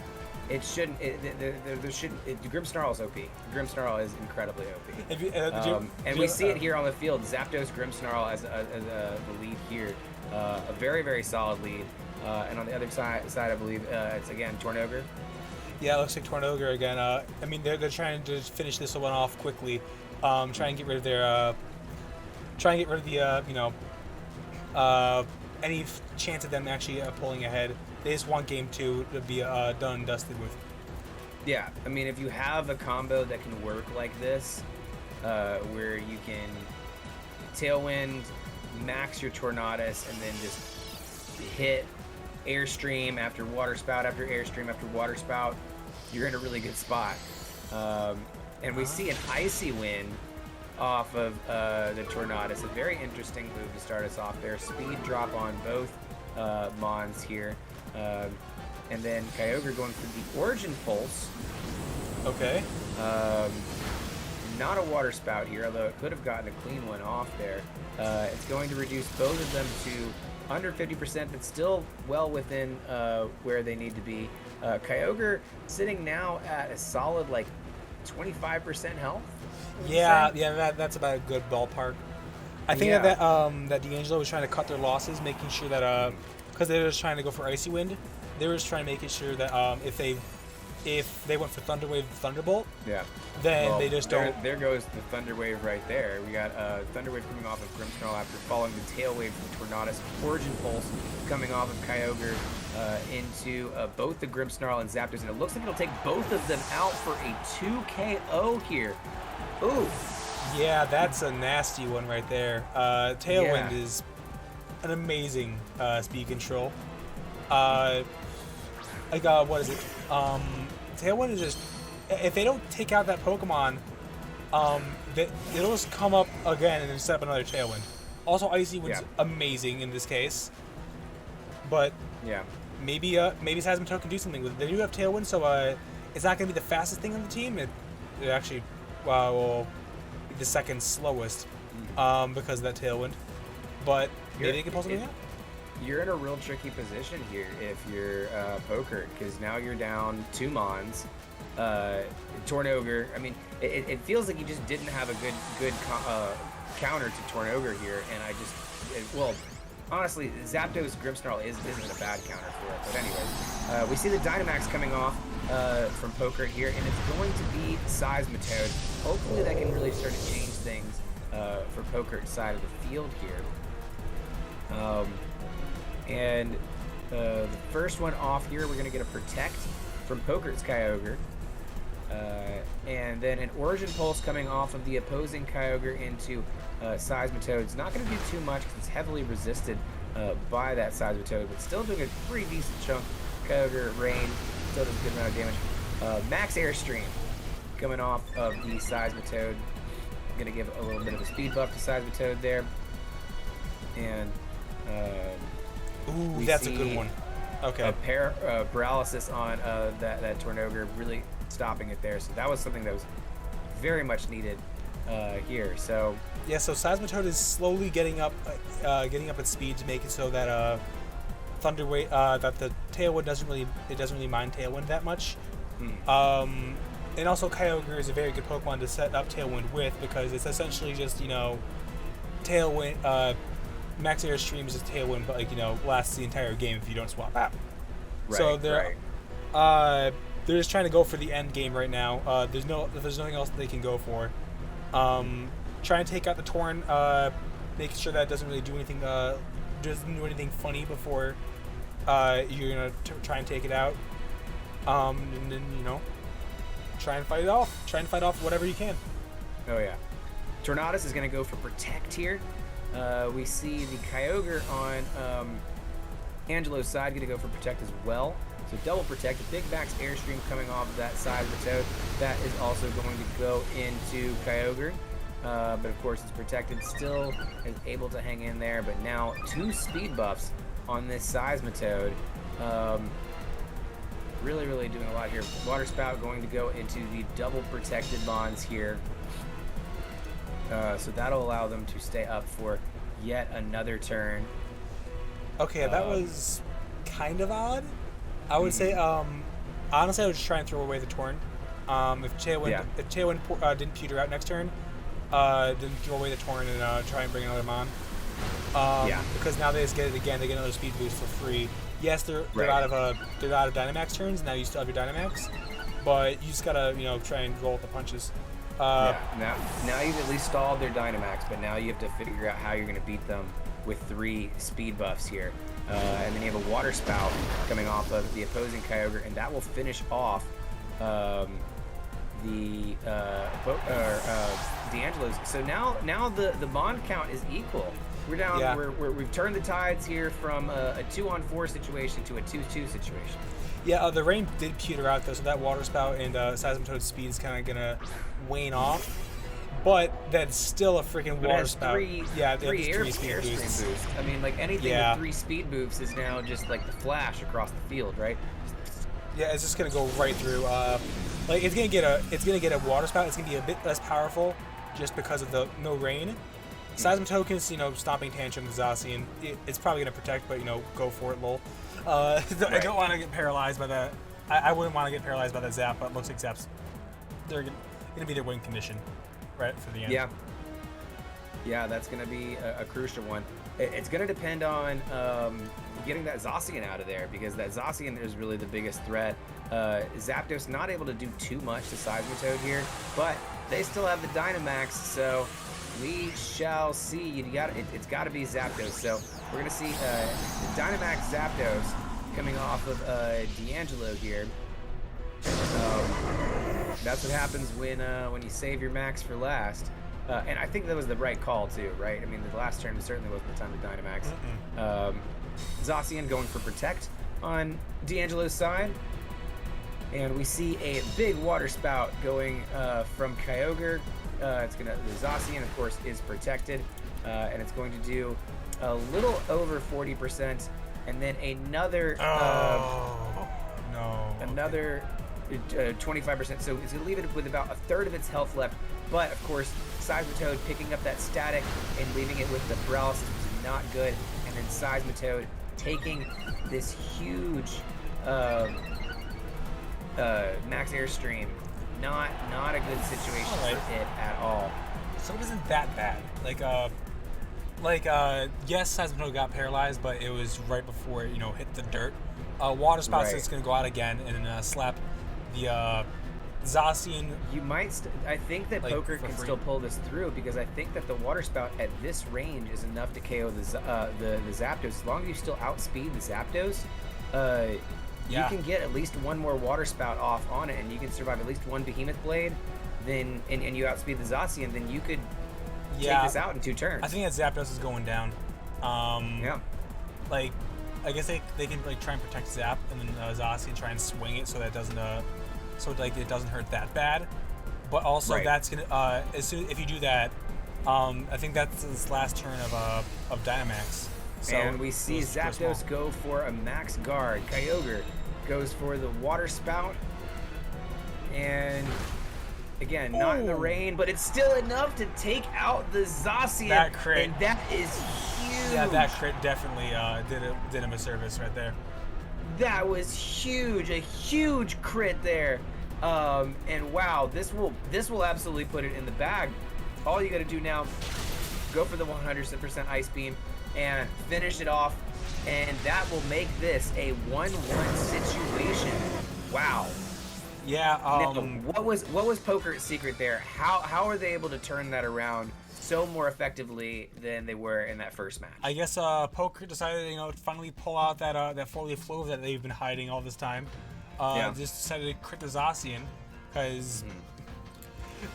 It shouldn't. There shouldn't. Grimmsnarl is OP. Grimmsnarl is incredibly OP. And we see it here on the field. Zapdos, Grimmsnarl as the lead here. A very, very solid lead. And on the other side, I believe it's again Tornogre. Yeah, it looks like Tornogre again. I mean, they're trying to finish this one off quickly. Try and get rid of their. Try and get rid of the you know, any chance of them actually pulling ahead. They just want game 2 to be done and dusted with. Yeah, I mean, if you have a combo that can work like this, where you can Tailwind, max your Tornadus, and then just hit Airstream after Water Spout after Airstream after Water Spout, you're in a really good spot. And we see an Icy Wind off of the Tornadus. A very interesting move to start us off there. Speed drop on both Mons here. And then Kyogre going for the Origin Pulse. Okay. Not a Water Spout here, although it could have gotten a clean one off there. It's going to reduce both of them to under 50%, but still well within where they need to be. Kyogre sitting now at a solid, like, 25% health. Yeah, that's about a good ballpark. I think that D'Angelo was trying to cut their losses, making sure that because they were just trying to go for Icy Wind, they were just trying to make it sure that if they went for Thunder Wave, Thunderbolt, then they just don't. There goes the Thunder Wave right there. We got Thunder Wave coming off of Grimmsnarl after following the Tail Wave from Tornadus. Origin Pulse coming off of Kyogre into both the Grimmsnarl and Zapdos, and it looks like it'll take both of them out for a 2 KO here. Ooh. Yeah, that's a nasty one right there. Tailwind is an amazing speed control. What is it? Tailwind is just, if they don't take out that Pokemon, it'll just come up again and then set up another Tailwind. Also, Icy Wind's amazing in this case, but maybe Seismitoad can do something with it. They do have Tailwind, so It's not going to be the fastest thing on the team. It actually will be the second slowest because of that tailwind. But maybe they can pull something out. You're in a real tricky position here if you're Poker, because now you're down 2 Mons. Tornogre, I mean, it feels like you just didn't have a good counter to Tornogre here, and well, honestly, Zapdos Grimmsnarl isn't a bad counter for it. But anyways, we see the Dynamax coming off from Poker here, and it's going to be Seismitoad. Hopefully that can really start to change things for Poker's side of the field here. And the first one off here, we're going to get a Protect from Poker's Kyogre. And then an Origin Pulse coming off of the opposing Kyogre into Seismitoad. It's not going to do too much because it's heavily resisted by that Seismitoad, but still doing a pretty decent chunk. Kyogre Rain still does a good amount of damage. Max Airstream coming off of the Seismitoad. Going to give a little bit of a speed buff to Seismitoad there. And ooh, that's a good one. Okay. A paralysis on that Tornogre, really stopping it there. So that was something that was very much needed here. So yeah, so Seismitoad is slowly getting up its speed to make it so that Thunderwave, that the Tailwind doesn't really mind Tailwind that much. And also Kyogre is a very good Pokemon to set up Tailwind with, because it's essentially just, Tailwind. Max Airstream is a Tailwind, but lasts the entire game if you don't swap out. Right, So they're just trying to go for the end game right now. There's nothing else that they can go for. Trying to take out the Torn, making sure that it doesn't really do anything. Doesn't do anything funny before you're gonna try and take it out. And then try and fight it off. Try and fight off whatever you can. Oh yeah. Tornadus is gonna go for Protect here. We see the Kyogre on Angelo's side going to go for Protect as well. So double Protect, a big Max Airstream coming off of that side of the Toad. That is also going to go into Kyogre. But of course it's protected, still is able to hang in there. But now 2 speed buffs on this Seismitoad. Really doing a lot here. Water Spout going to go into the double protected Mons here. So that'll allow them to stay up for yet another turn. Okay, that was kind of odd. I would say, honestly, I would just try and throw away the Torn. If Tailwind didn't pewter out next turn, then throw away the Torn and try and bring another Mon. Because now they just get it again. They get another speed boost for free. Yes, they're out of Dynamax turns. Now you still have your Dynamax, but you just gotta try and roll with the punches. Now you've at least stalled their Dynamax, but now you have to figure out how you're going to beat them with 3 speed buffs here. And then you have a Water Spout coming off of the opposing Kyogre, and that will finish off the D'Angelo's. So now the bond count is equal. We're down. Yeah. We've turned the tides here from a 2-on-4 situation to a 2-2 situation. Yeah, the rain did pewter out though, so that Water Spout and Seismitoad's speed is kind of gonna wane off. But that's still a freaking Water Spout. Three Airstream boosts. I mean, like anything with 3 speed boosts is now just like the Flash across the field, right? Yeah, it's just gonna go right through. Like it's gonna get a Water Spout. It's gonna be a bit less powerful just because of the no rain. Seismitoad, stomping tantrum, Zacian. It's probably gonna protect, but go for it, lol. I don't want to get paralyzed by that. I wouldn't want to get paralyzed by that Zap, but it looks like Zaps, they're gonna be their win condition, right, for the end. Yeah, that's gonna be a crucial one. It's gonna depend on getting that Zacian out of there, because that Zacian is really the biggest threat. Zapdos not able to do too much to Seismitoad here, but they still have the Dynamax, so we shall see. It's got to be Zapdos. So we're gonna see the Dynamax Zapdos coming off of D'Angelo here. That's what happens when you save your max for last. And I think that was the right call too, right? I mean, the last turn certainly wasn't the time to Dynamax. Zacian going for Protect on D'Angelo's side. And we see a big Water Spout going from Kyogre. The Zacian, of course, is protected, and it's going to do a little over 40%, and then another 25%. So it's going to leave it with about a third of its health left. But, of course, Seismitoad picking up that static and leaving it with the paralysis was not good. And then Seismitoad taking this huge max airstream. Not a good situation for it at all. So it isn't that bad. Yes, Seismitoad got paralyzed, but it was right before it, hit the dirt. Water Spout's just going to go out again and slap the Zacian. You might. I think that Poker can still pull this through because I think that the Water Spout at this range is enough to KO the Zapdos. As long as you still outspeed the Zapdos, you can get at least one more Water Spout off on it, and you can survive at least one Behemoth Blade. Then and you outspeed the Zacian, then you could take this out in 2 turns. I think that Zapdos is going down. I guess they can try and protect Zap, and then Zacian try and swing it so that it doesn't it doesn't hurt that bad. But also that's gonna if you do that, I think that's his last turn of Dynamax. So and we see Zapdos go for a Max Guard. Kyogre goes for the Water Spout, and again, not in the rain, but it's still enough to take out the Zacian. That crit. And that is huge. Yeah, that crit definitely did him a service right there. That was huge. A huge crit there. And wow, this will absolutely put it in the bag. All you got to do now, go for the 100% Ice Beam and finish it off. And that will make this a 1-1 situation. Wow. Yeah. Now, what was Poker's secret there? How are they able to turn that around so more effectively than they were in that first match? I guess Poker decided, to finally pull out that 4-leaf clover that they've been hiding all this time. Just decided to crit the Zacian because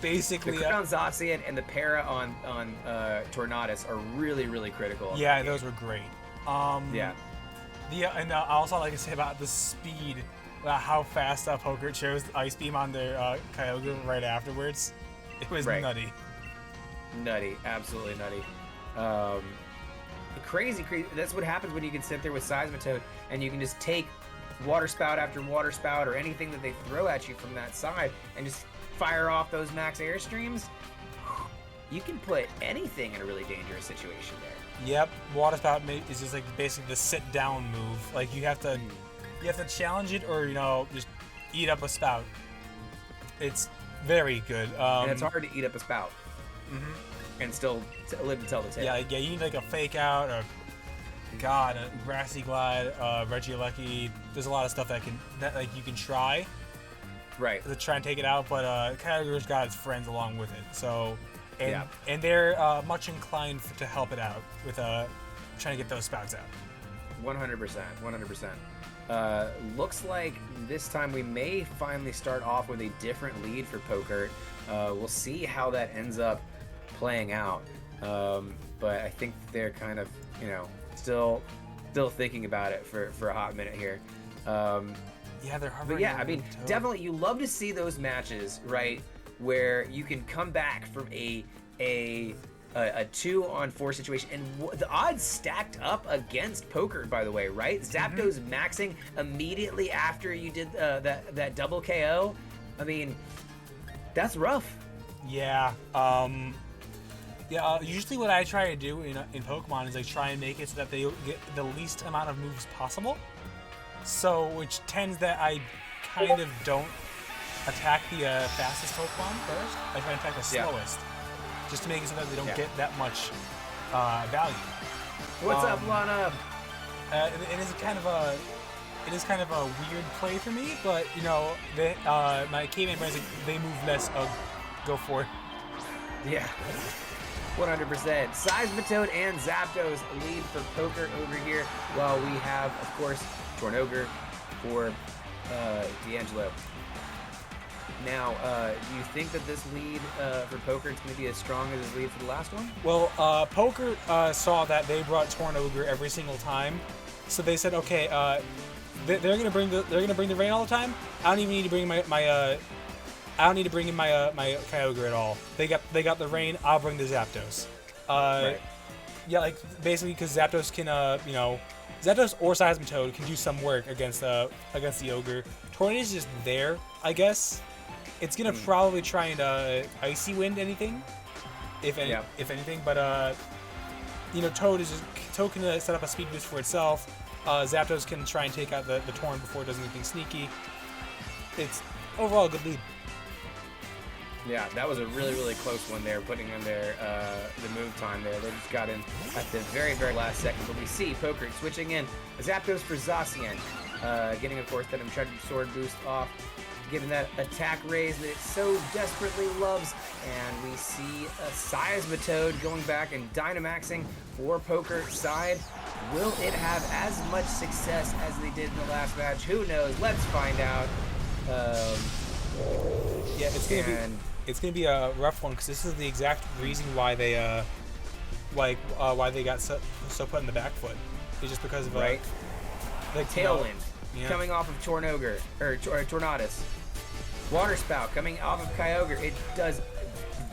basically the crit on Zacian and the para on Tornadus are really, really critical. Yeah, those were great. Yeah. And I also like to say about the speed. How fast Poker chose the Ice Beam on their Kyogre right afterwards. It was nutty. Nutty, absolutely nutty. Crazy. That's what happens when you can sit there with Seismitoad and you can just take Water Spout after Water Spout or anything that they throw at you from that side and just fire off those max airstreams. You can put anything in a really dangerous situation there. Yep, Water Spout is just basically the sit down move. You have to challenge it or just eat up a spout. It's very good. And it's hard to eat up a spout and still live to tell the tale. Yeah, you need a fake out, a grassy glide, Regieleki. There's a lot of stuff that you can try. Right. To try and take it out, but Kyogre's got its friends along with it. So and they're much inclined to help it out with trying to get those spouts out. 100%. Looks like this time we may finally start off with a different lead for Poker. We'll see how that ends up playing out. But I think they're kind of, still thinking about it for a hot minute here. They're hovering. But yeah, I mean, definitely you love to see those matches, right, where you can come back from a 2-on-4 situation, and the odds stacked up against Poker, by the way, right? Zapdos maxing immediately after you did that double KO. I mean, that's rough. Yeah. Usually what I try to do in Pokemon is try and make it so that they get the least amount of moves possible. So, which tends that I kind of don't attack the fastest Pokemon first. I try and attack the slowest. Just to make it so that they don't get that much value. What's up, Lana? It is kind of a weird play for me, but my caveman friends, they move less. Go for it. Yeah, 100%. Seismitoad and Zapdos lead for Poker over here, while we have, of course, Tornogre for D'Angelo. Now, do you think that this lead for Poker is going to be as strong as his lead for the last one? Well, Poker saw that they brought Tornogre every single time, so they said, okay, they're going to bring the rain all the time. I don't even need to bring my Kyogre at all. They got the rain. I'll bring the Zapdos. Yeah, like basically because Zapdos can, Zapdos or Seismitoad can do some work against the Ogre. Tourney is just there, I guess. It's gonna probably try and Icy Wind anything, if anything. But Toad can set up a speed boost for itself. Zapdos can try and take out the Torn before it does anything sneaky. It's overall a good lead. Yeah, that was a really, really close one there, putting in their the move time there. They just got in at the very, very last second. But we see Poker switching in Zapdos for Zacian, getting, of course, that Enchanted Sword boost off, getting that attack raise that it so desperately loves. And we see a Seismitoad going back and Dynamaxing for Poker side. Will it have as much success as they did in the last match? Who knows? Let's find out. Yeah, it's gonna be a rough one because this is the exact reason why they why they got so put in the back foot. It's just because of right. Like Tailwind coming off of Tornogre or Tornadus. Water Spout coming off of Kyogre. It does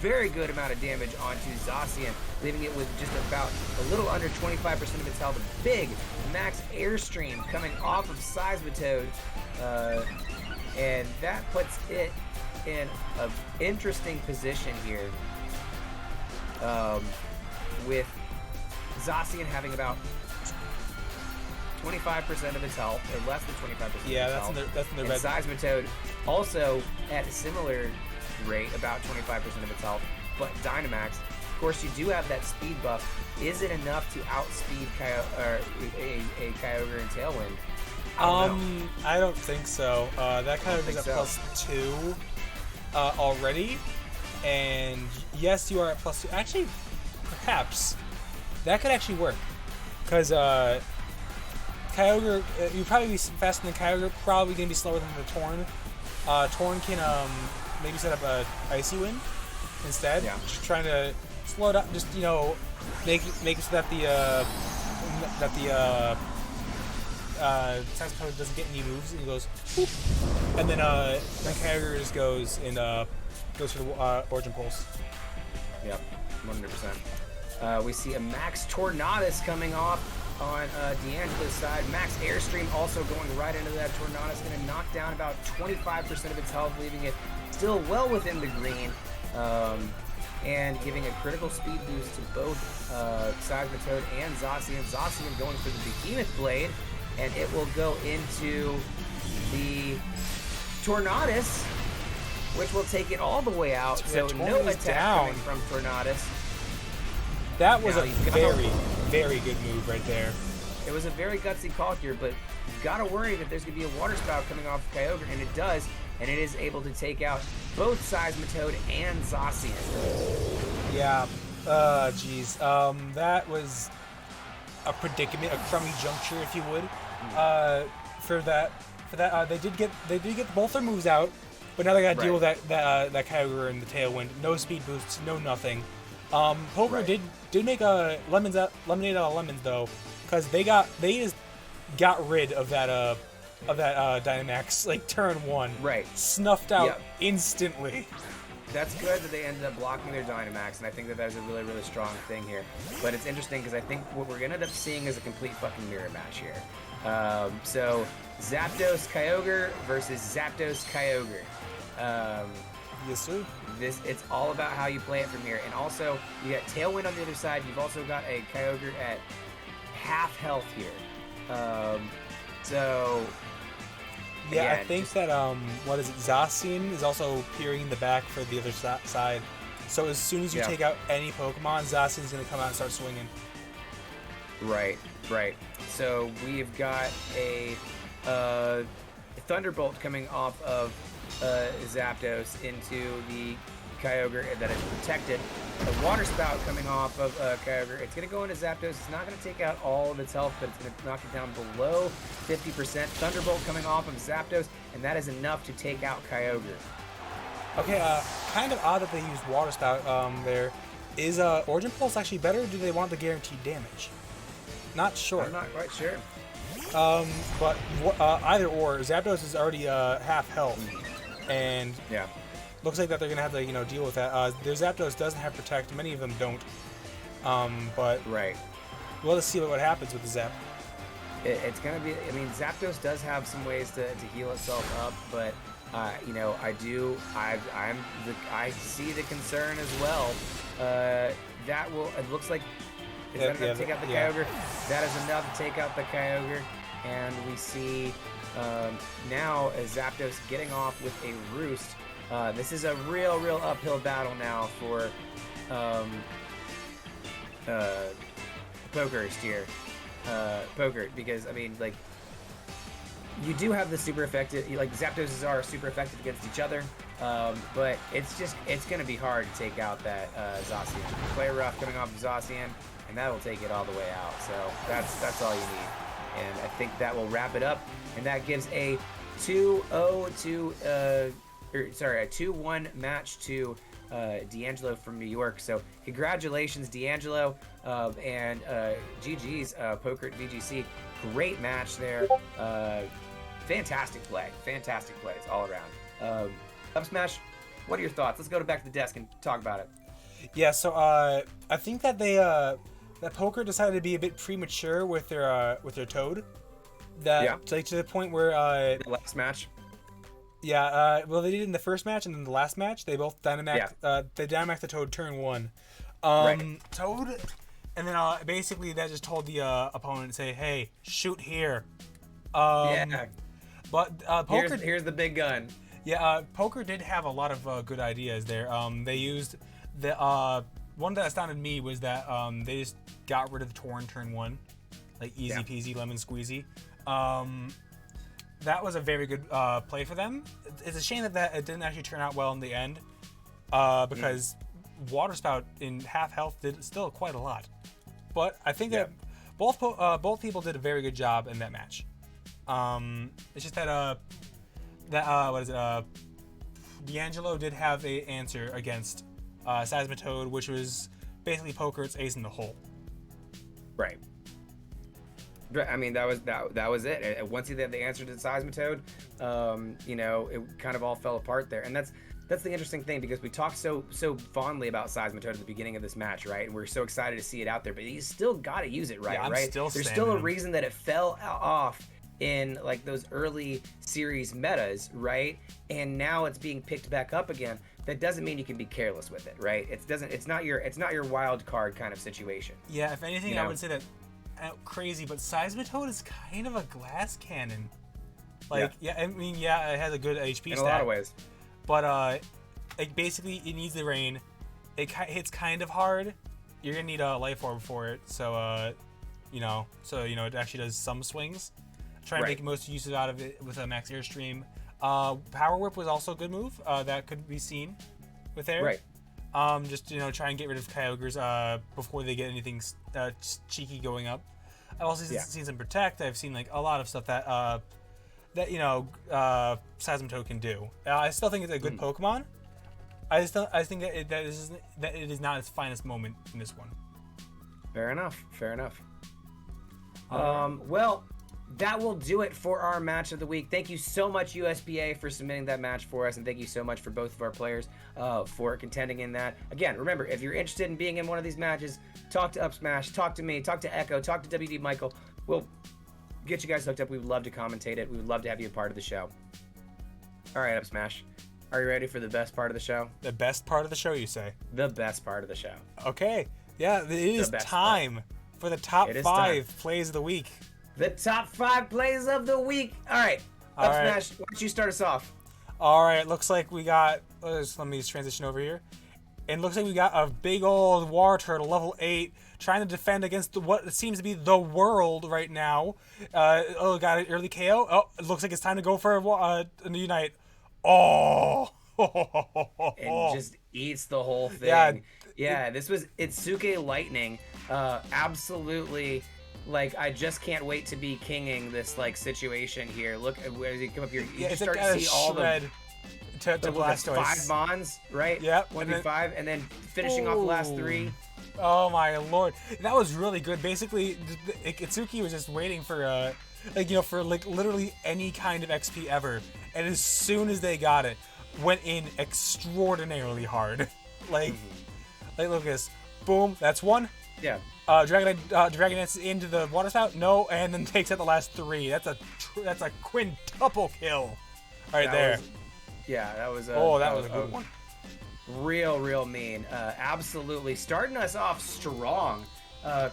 very good amount of damage onto Zacian, leaving it with just about a little under 25% of its health. A big max Airstream coming off of Seismitoad, and that puts it in an interesting position here, with Zacian having about 25% of its health, or less than 25% of its health. Yeah, that's in their and Seismitoad also at a similar rate, about 25% of its health, but Dynamax. Of course, you do have that speed buff. Is it enough to outspeed a Kyogre and Tailwind? I don't think so. That Kyogre is at +2 already, and yes, you are at +2. Actually, perhaps that could actually work, because Kyogre, you'd probably be faster than Kyogre, probably gonna be slower than the Torn. Torn can maybe set up a Icy Wind instead. Yeah. Just trying to slow it up. Just make it so that the Seismitoad doesn't get any moves, and he goes, whoop, and then Kyogre just goes for the Origin Pulse. Yep, 100%. We see a Max Tornadus coming off on D'Angelo's side. Max Airstream also going right into that Tornadus, going to knock down about 25% of its health, leaving it still well within the green, and giving a critical speed boost to both Seismitoad and Zacian. Zacian going for the Behemoth Blade, and it will go into the Tornadus, which will take it all the way out. So no attack coming from Tornadus. That was a very, very good move right there. It was a very gutsy call here, but you've got to worry that there's going to be a Water Spout coming off of Kyogre, and it does, and it is able to take out both Seismitoad and Zacian. Yeah, geez. That was a predicament, a crummy juncture, if you would. For that, they did get both their moves out, but now they got to deal with that Kyogre and the Tailwind. No speed boosts, no nothing. Poker did make a lemonade out of lemons though, because they just got rid of that Dynamax like turn one. Right. Snuffed out instantly. That's good that they ended up blocking their Dynamax, and I think that is a really, really strong thing here. But it's interesting because I think what we're gonna end up seeing is a complete fucking mirror match here. So Zapdos Kyogre versus Zapdos Kyogre. Yes, sir. It's all about how you play it from here. And also, you got Tailwind on the other side. You've also got a Kyogre at half health here. So... Yeah, I think that, Zacian is also peering the back for the other side. So as soon as you take out any Pokemon, Zacian's going to come out and start swinging. Right. So we've got a Thunderbolt coming off of Zapdos into the Kyogre that is protected. A Water Spout coming off of Kyogre. It's going to go into Zapdos. It's not going to take out all of its health, but it's going to knock it down below 50%. Thunderbolt coming off of Zapdos, and that is enough to take out Kyogre. Okay, kind of odd that they used Water Spout there. Is Origin Pulse actually better, or do they want the guaranteed damage? Not sure. I'm not quite sure. But either or, Zapdos is already half health, and looks like that they're gonna have to deal with that. Their Zapdos doesn't have Protect. Many of them don't. But Right. we'll just see what happens with the Zap. It's gonna be. I mean, Zapdos does have some ways to heal itself up, but you know, I see the concern as well. That will. It looks like. Is that enough to take out the Kyogre? That is enough to take out the Kyogre, and we see now Zapdos getting off with a Roost. This is a real uphill battle now for Pokerst here. Poker, because I mean, like, you do have the super effective, like Zapdoses are super effective against each other, but it's gonna be hard to take out that Zacian. Play rough coming off of Zacian, and that'll take it all the way out. So that's all you need, and I think that will wrap it up, and that gives a 2-1 match to D'Angelo from New York. So congratulations, D'Angelo, and GG's Poker at VGC. Great match there. Fantastic plays all around. Up Smash, what are your thoughts? Let's go back to the desk and talk about it. Yeah, so I think that that Poker decided to be a bit premature with their Toad. Like to the point where The last match. Yeah, well, they did it in the first match and then the last match. They both Dynamaxed. They Dynamaxed the Toad turn 1. Right. Toad, and then basically that just told the opponent, say, "Hey, shoot here." But Poker. Here's the big gun. Yeah, Poker did have a lot of good ideas there. They used the one that astounded me was that they just got rid of the Torn turn 1, like easy peasy lemon squeezy. That was a very good play for them. It's a shame that it didn't actually turn out well in the end, because Water Spout in half health did still quite a lot. But I think that both people did a very good job in that match. It's just that D'Angelo did have an answer against Seismitoad, which was basically Poker's ace in the hole. Right. I mean, that was it. Once he had the answer to the Seismitoad, you know, it kind of all fell apart there. And that's the interesting thing, because we talked so fondly about Seismitoad at the beginning of this match, right? And we're so excited to see it out there, but you still got to use it right, right? There's still a reason that it fell off in like those early series metas, right? And now it's being picked back up again. That doesn't mean you can be careless with it, right? It's not your wild card kind of situation. Yeah, if anything, I would say that crazy, but Seismitoad is kind of a glass cannon. Like, I mean, it has a good HP stat. In a lot of ways. But it basically, it needs the rain. It hits kind of hard. You're gonna need a Life Orb for it. So, it actually does some swings. Try and make most use out of it with a Max Airstream. Power Whip was also a good move. That could be seen with air. Right. Just try and get rid of Kyogres before they get anything cheeky going up. I've also seen some Protect. I've seen like a lot of stuff that Seismitoad can do. I still think it's a good Pokemon. I think that it is not its finest moment in this one. Fair enough. Well, that will do it for our match of the week. Thank you so much, USBA, for submitting that match for us, and thank you so much for both of our players for contending in that. Again, remember, if you're interested in being in one of these matches, talk to Upsmash, talk to me, talk to Echo, talk to WDMichael. We'll get you guys hooked up. We would love to commentate it. We would love to have you a part of the show. All right, Upsmash, are you ready for the best part of the show? The best part of the show, you say? The best part of the show. Okay. Yeah, it is time for the top 5 plays of the week. The top 5 plays of the week. All right. Upsmash, why don't you start us off? All right. Looks like we got... let me just transition over here. It looks like we got a big old War Turtle, level 8, trying to defend against what seems to be the world right now. Got an early KO. Oh, it looks like it's time to go for a Unite. Oh! And just eats the whole thing. Yeah, this was Itsuke Lightning. Absolutely... Like, I just can't wait to be kinging this, like, situation here. Look, as you come up here, you start to see all the Blastoise. 5 Mons, right? Yep. 1v5, and then finishing off the last 3. Oh, my lord. That was really good. Basically, Itsuki was just waiting for, for literally any kind of XP ever. And as soon as they got it, went in extraordinarily hard. Like, look at this. Boom. That's 1. Yeah. Dragonette into the water spout. No, and then takes out the last 3. That's a quintuple kill, right there. That was a good one. Real mean. Absolutely starting us off strong.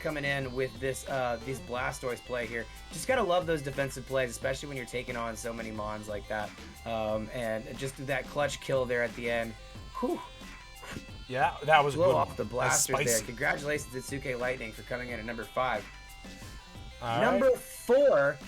Coming in with these Blastoise play here. Just gotta love those defensive plays, especially when you're taking on so many Mons like that. And just that clutch kill there at the end. Whew. Yeah, that was Blow good. off the blasters there. Congratulations to Tsuke Lightning for coming in at number 5. Number 4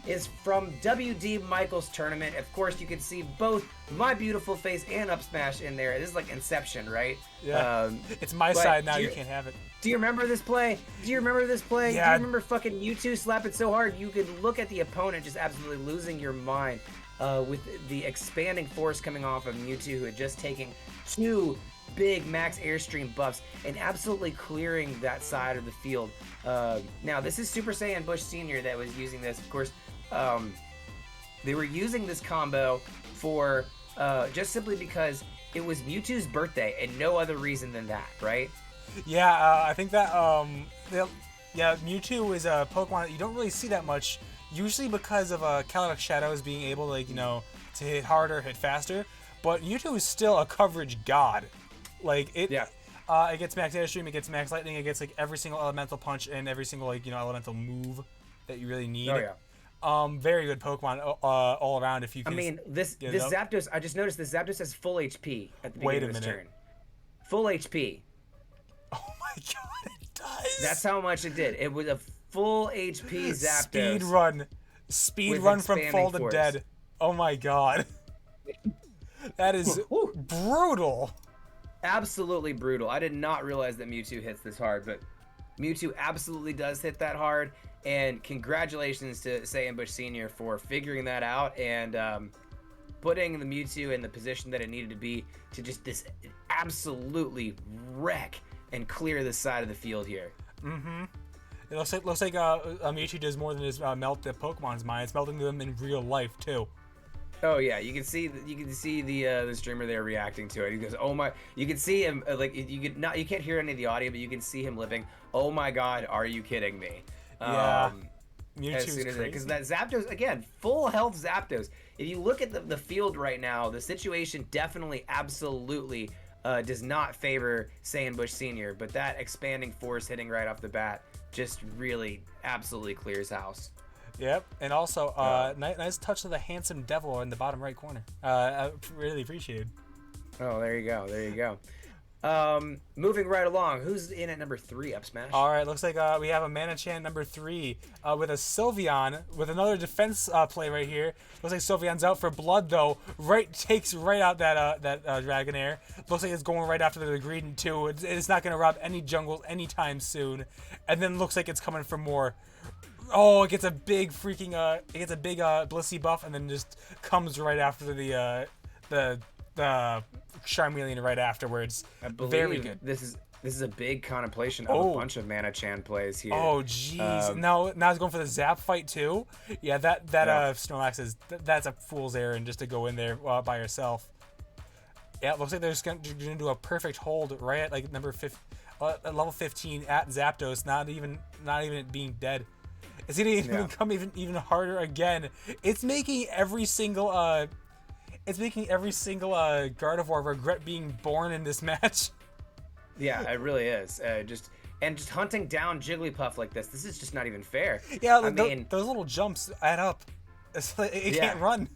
is from WDMichael's tournament. Of course, you can see both my beautiful face and up smash in there. This is like Inception, right? Yeah. It's my side now. You can't have it. Do you remember this play? Yeah. Do you remember fucking Mewtwo slapping so hard you could look at the opponent just absolutely losing your mind with the expanding force coming off of Mewtwo, who had just taken 2 big max airstream buffs and absolutely clearing that side of the field. Now, this is Super Saiyan Bush Sr. that was using this. Of course, they were using this combo for just simply because it was Mewtwo's birthday and no other reason than that, right? Yeah, I think that Mewtwo is a Pokemon that you don't really see that much, usually because of Calyrex Shadows being able to, to hit harder, hit faster. But Mewtwo is still a coverage god. It gets max airstream, it gets max lightning, it gets every single elemental punch and every single elemental move that you really need. Oh yeah. Very good Pokemon all around. If you can, this Zapdos, I just noticed this Zapdos has full HP at the beginning of his turn. Full HP. Oh my god, it does. That's how much it did. It was a full HP Zapdos. Speed run from full to dead. Oh my god. That is brutal. Absolutely brutal. I did not realize that Mewtwo hits this hard, but Mewtwo absolutely does hit that hard. And congratulations to Saiyan Bush Sr. for figuring that out and putting the Mewtwo in the position that it needed to be to just absolutely wreck and clear the side of the field here. Mm-hmm. It looks like Mewtwo does more than just melt the Pokemon's mind. It's melting them in real life too. Oh yeah, you can see the streamer there reacting to it. He goes, "Oh my!" You can see him you can't hear any of the audio, but you can see him living. "Oh my God, are you kidding me?" Yeah. As soon as because that Zapdos again, full health Zapdos. If you look at the field right now, the situation definitely, absolutely does not favor Saiyan Bush Sr. But that expanding force hitting right off the bat just really absolutely clears house. Yep, and also nice touch of the handsome devil in the bottom right corner. I really appreciate it. Oh, there you go. Moving right along, who's in at number 3, Up Smash? All right, looks like we have a Mana-chan number 3 with a Sylveon with another defense play right here. Looks like Sylveon's out for blood though. Takes right out that Dragonair. Looks like it's going right after the Greedent too. It's not going to rob any jungles anytime soon. And then looks like it's coming for more. Oh, it gets a big freaking Blissey buff, and then just comes right after the Charmeleon right afterwards. I believe very good. This is a big contemplation of a bunch of Mana-chan plays here. Oh jeez. Now he's going for the Zap fight too. Yeah, that Snorlax that's a fool's errand just to go in there by yourself. Yeah, it looks like they're just gonna do a perfect hold right at like level 15 at Zapdos, not even it being dead. It's gonna even come even harder again. It's making every single Gardevoir regret being born in this match. Yeah, it really is. Just hunting down Jigglypuff like this is just not even fair. Yeah, I mean, those little jumps add up. It's like it can't run.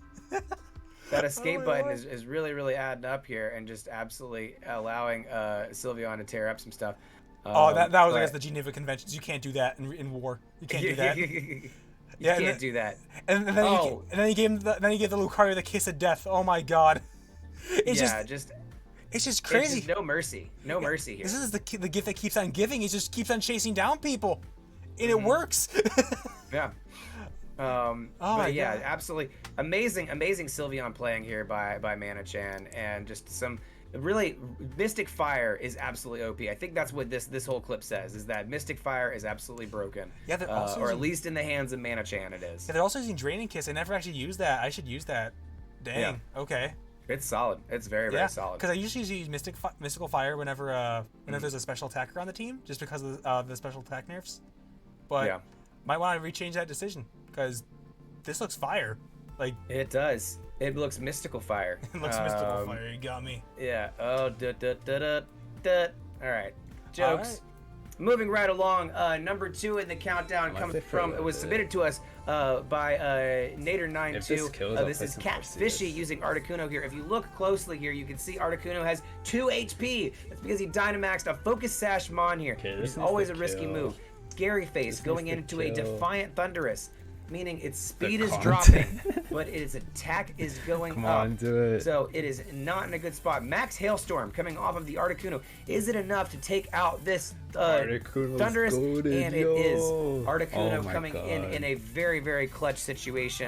That escape button is really, really adding up here and just absolutely allowing Sylveon to tear up some stuff. That was against the Geneva Conventions. You can't do that in war. You can't do that. You can't do that. And then he gave the Lucario the kiss of death. Oh my god. It's just crazy. It's just no mercy. No mercy here. This is the gift that keeps on giving. He just keeps on chasing down people. And it works. Yeah. Yeah, absolutely amazing Sylveon playing here by Mana-chan, and just some really Mystic Fire is absolutely OP. I think that's what this whole clip says, is that Mystic Fire is absolutely broken. Yeah, or at least in the hands of Mana-chan it is. Yeah, they're also using Draining Kiss. I never actually used that. I should use that. Dang. Yeah. Okay. It's solid. It's very, very solid. Because I usually use Mystical Fire whenever there's a special attacker on the team, just because of the special attack nerfs. But might want to rechange that decision because this looks fire. Like it does. It looks Mystical Fire. It looks Mystical Fire. You got me. Yeah. Oh, All right. Jokes. All right. Moving right along, number 2 in the countdown comes from, it was submitted to us by Nader92. This is Cat Fishy using Articuno here. If you look closely here, you can see Articuno has 2 HP. That's because he Dynamaxed a Focus Sash Mon here, which is always a risky move. Scary Face going into a Defiant Thundurus, meaning its speed is dropping, but its attack is going up. Come on, do it. So it is not in a good spot. Max Hailstorm coming off of the Articuno. Is it enough to take out this Thundurus? And it is. Articuno coming in a very, very clutch situation.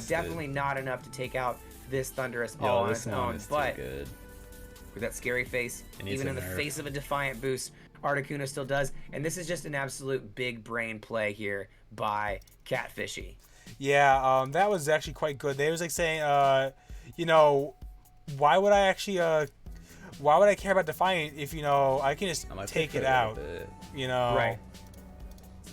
Definitely not enough to take out this Thundurus all on its own. But with that Scary Face, even in the face of a Defiant boost, Articuno still does. And this is just an absolute big brain play here by Catfishy. Yeah, that was actually quite good. They was like saying, you know, why would I care about Defiant if, you know, I can just take it out, you know? Right.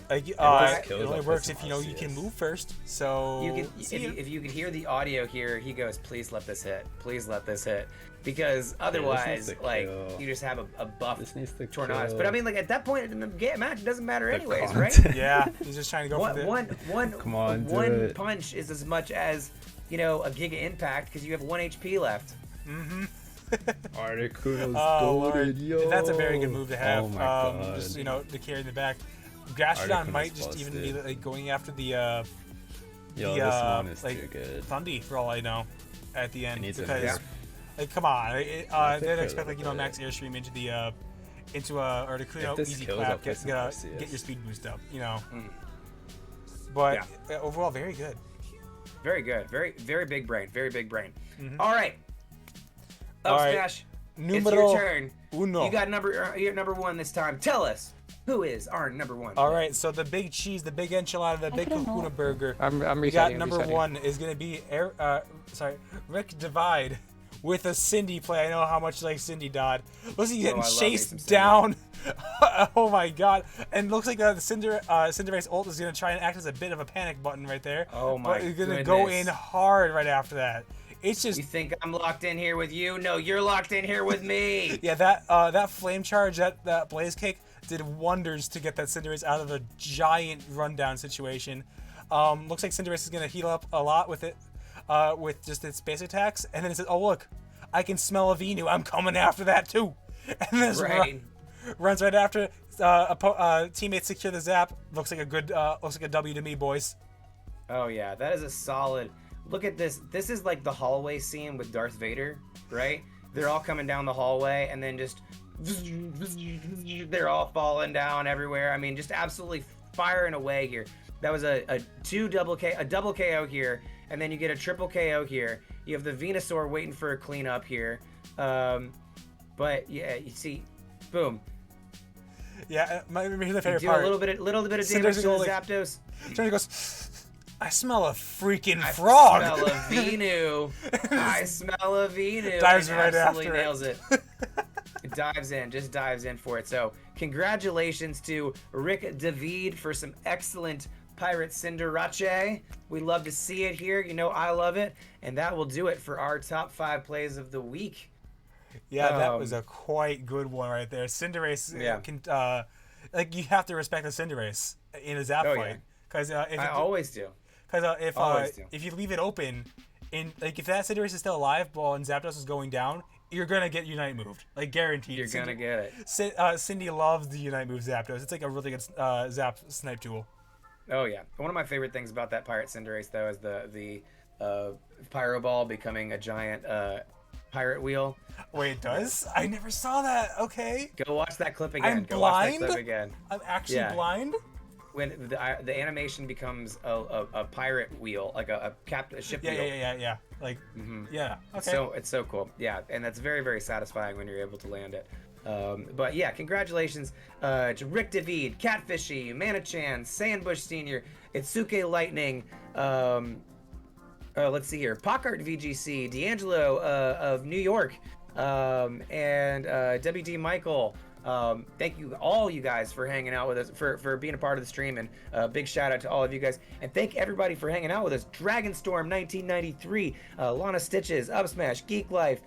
Like, it only works if, you know, you can move first. So if you can hear the audio here, he goes, please let this hit. Please let this hit. Because otherwise, like, you just have a buff Tornadus. But I mean, like, at that point in the match, it doesn't matter anyways, right? Yeah, he's just trying to go for the... One punch is as much as, you know, a Giga Impact because you have 1 HP left. Mm-hmm. Articuno's golden, yo. That's a very good move to have. Oh my God. Just, you know, to carry in the back. Gastrodon might just even be like going after the this one is too good. Thundy for all I know at the end because like come on, they'd expect like, you know, max airstream into the into Articuno, easy clap, get your speed boost up, you know. But overall, very good. Very good. Very, very big brain. Very big brain. All right. Smash. It's your turn. Uno. You got number 1 this time. Tell us, who is our number 1? All right, so the big cheese, the big enchilada, the big Kahuna burger. I'm we got number 1 is gonna be Rick Divide with a Cindy play. I know how much you like Cindy, Dodd. Looks like he's getting chased down. Oh my God! And looks like the Cinderace ult is gonna try and act as a bit of a panic button right there. Oh my! But he's gonna go in hard right after that. It's just. You think I'm locked in here with you? No, you're locked in here with me. Yeah, that flame charge, that blaze kick did wonders to get that Cinderace out of a giant rundown situation. Looks like Cinderace is gonna heal up a lot with it, with just its base attacks, and then it says, "Oh look, I can smell a Venu. I'm coming after that too." And this runs right after. Teammates secure the zap. Looks like a W to me, boys. Oh yeah, that is a solid. Look at this. This is like the hallway scene with Darth Vader, right? They're all coming down the hallway, and then just they're all falling down everywhere. I mean, just absolutely firing away here. That was a double KO here, and then you get a triple KO here. You have the Venusaur waiting for a cleanup here. But yeah, you see, boom. Yeah, here's the favorite do part. a little bit of damage to the Zapdos. Johnny goes, I smell a freaking frog. I smell a Venu. I smell a Venu. Dives right after nails it. It just dives in for it. So congratulations to Rick David for some excellent Pirate Cinderace. We love to see it here. You know I love it. And that will do it for our top 5 plays of the week. Yeah, that was a quite good one right there. Cinderace can, like, you have to respect the Cinderace in a zap fight. Because I always do. Because if you leave it open, like if that Cinderace is still alive while Zapdos is going down, you're gonna get Unite moved, like guaranteed. You're gonna get it. Cindy loves the Unite move Zapdos. It's like a really good zap snipe tool. Oh yeah, one of my favorite things about that Pirate Cinderace though is the Pyro Ball becoming a giant pirate wheel. Wait, it does? I never saw that. Okay. Go watch that clip again. I'm Go blind. Watch that clip again. I'm actually blind. When the animation becomes a pirate wheel, like a ship wheel. Yeah. Like, yeah. Okay. So it's so cool. Yeah, and that's very, very satisfying when you're able to land it. But yeah, congratulations to Rick David, Catfishy, Manachan, Sandbush Senior, Itsuke Lightning, Let's see here. Pockart VGC, D'Angelo of New York, and WDMichael. Thank you, all you guys, for hanging out with us, for being a part of the stream, and big shout out to all of you guys. And thank everybody for hanging out with us. Dragonstorm 1993, Lana Stitches, Upsmash, Geeklife,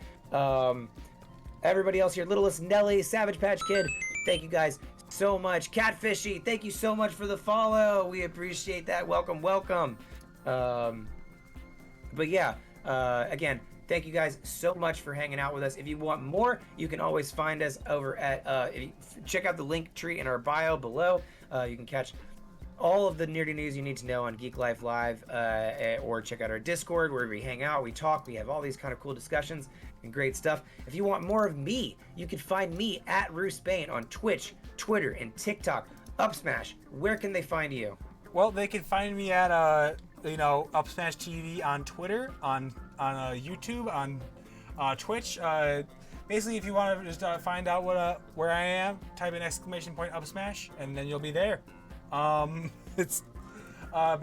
everybody else here, Littlest Nelly, Savage Patch Kid. Thank you guys so much. Catfishy, thank you so much for the follow. We appreciate that. Welcome, welcome. But yeah, again, thank you guys so much for hanging out with us. If you want more, you can always find us over at, check out the link tree in our bio below. You can catch all of the nerdy news you need to know on Geek Life Live, or check out our Discord where we hang out, we talk, we have all these kind of cool discussions and great stuff. If you want more of me, you can find me at Roosbane on Twitch, Twitter, and TikTok. Upsmash, where can they find you? Well, they can find me at Upsmash TV on Twitter, on YouTube, on Twitch. Basically, if you want to just find out where I am, type in !Upsmash, and then you'll be there. But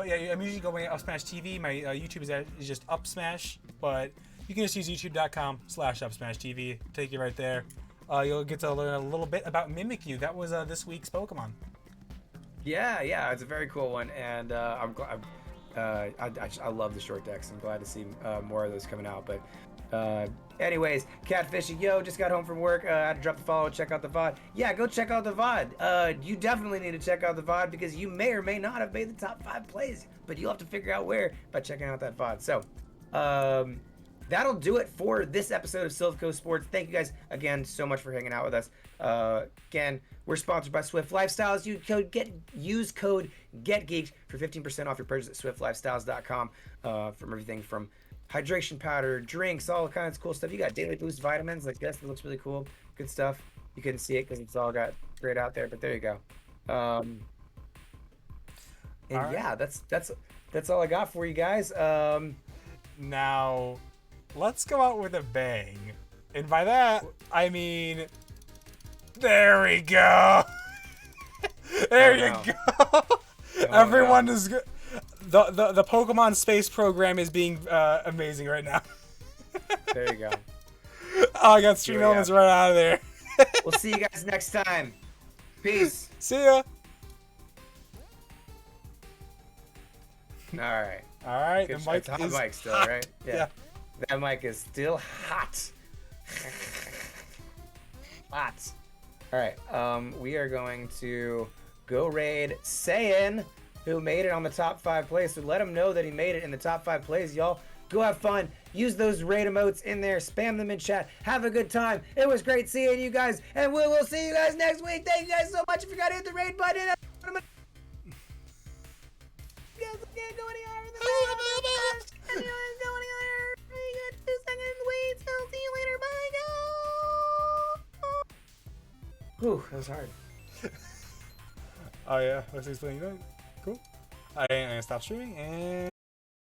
yeah, I'm usually going Upsmash TV. My YouTube is just Upsmash, but you can just use youtube.com/UpsmashTV. Take you right there. You'll get to learn a little bit about Mimikyu. That was this week's Pokemon. Yeah, it's a very cool one, and I'm glad. I love the short decks. I'm glad to see more of those coming out. But anyways, Catfishy, yo, just got home from work. I had to drop the follow, check out the VOD. Yeah, go check out the VOD. You definitely need to check out the VOD because you may or may not have made the top 5 plays, but you'll have to figure out where by checking out that VOD. So, that'll do it for this episode of Silph Co Sports. Thank you guys again so much for hanging out with us. Again, we're sponsored by Swift Lifestyles. Use code GETGEEKED for 15% off your purchase at swiftlifestyles.com. From everything from hydration powder, drinks, all kinds of cool stuff. You got daily boost vitamins like this. That looks really cool. Good stuff. You couldn't see it because it's all got straight out there, but there you go. And right. Yeah, that's all I got for you guys. Now, let's go out with a bang. And by that, I mean, there we go. There you go. Everyone is good. The Pokemon space program is being amazing right now. There you go. Oh, I got stream elements right out of there. We'll see you guys next time. Peace. See ya. All right. All right. Good The shot. mic It's a hot is mic still, hot. right? Yeah. That mic is still hot. Hot. All right. We are going to go raid Saiyan, who made it on the top 5 plays. So let him know that he made it in the top 5 plays, y'all. Go have fun. Use those raid emotes in there. Spam them in chat. Have a good time. It was great seeing you guys, and we will see you guys next week. Thank you guys so much. If you got to hit the raid button. You guys can't go any higher than that. And you guys go any higher. You got 2 seconds. Wait. So see you later. Bye, go. Whew, that was hard. Oh yeah. Let's explain that. Cool. I'm gonna stop streaming and.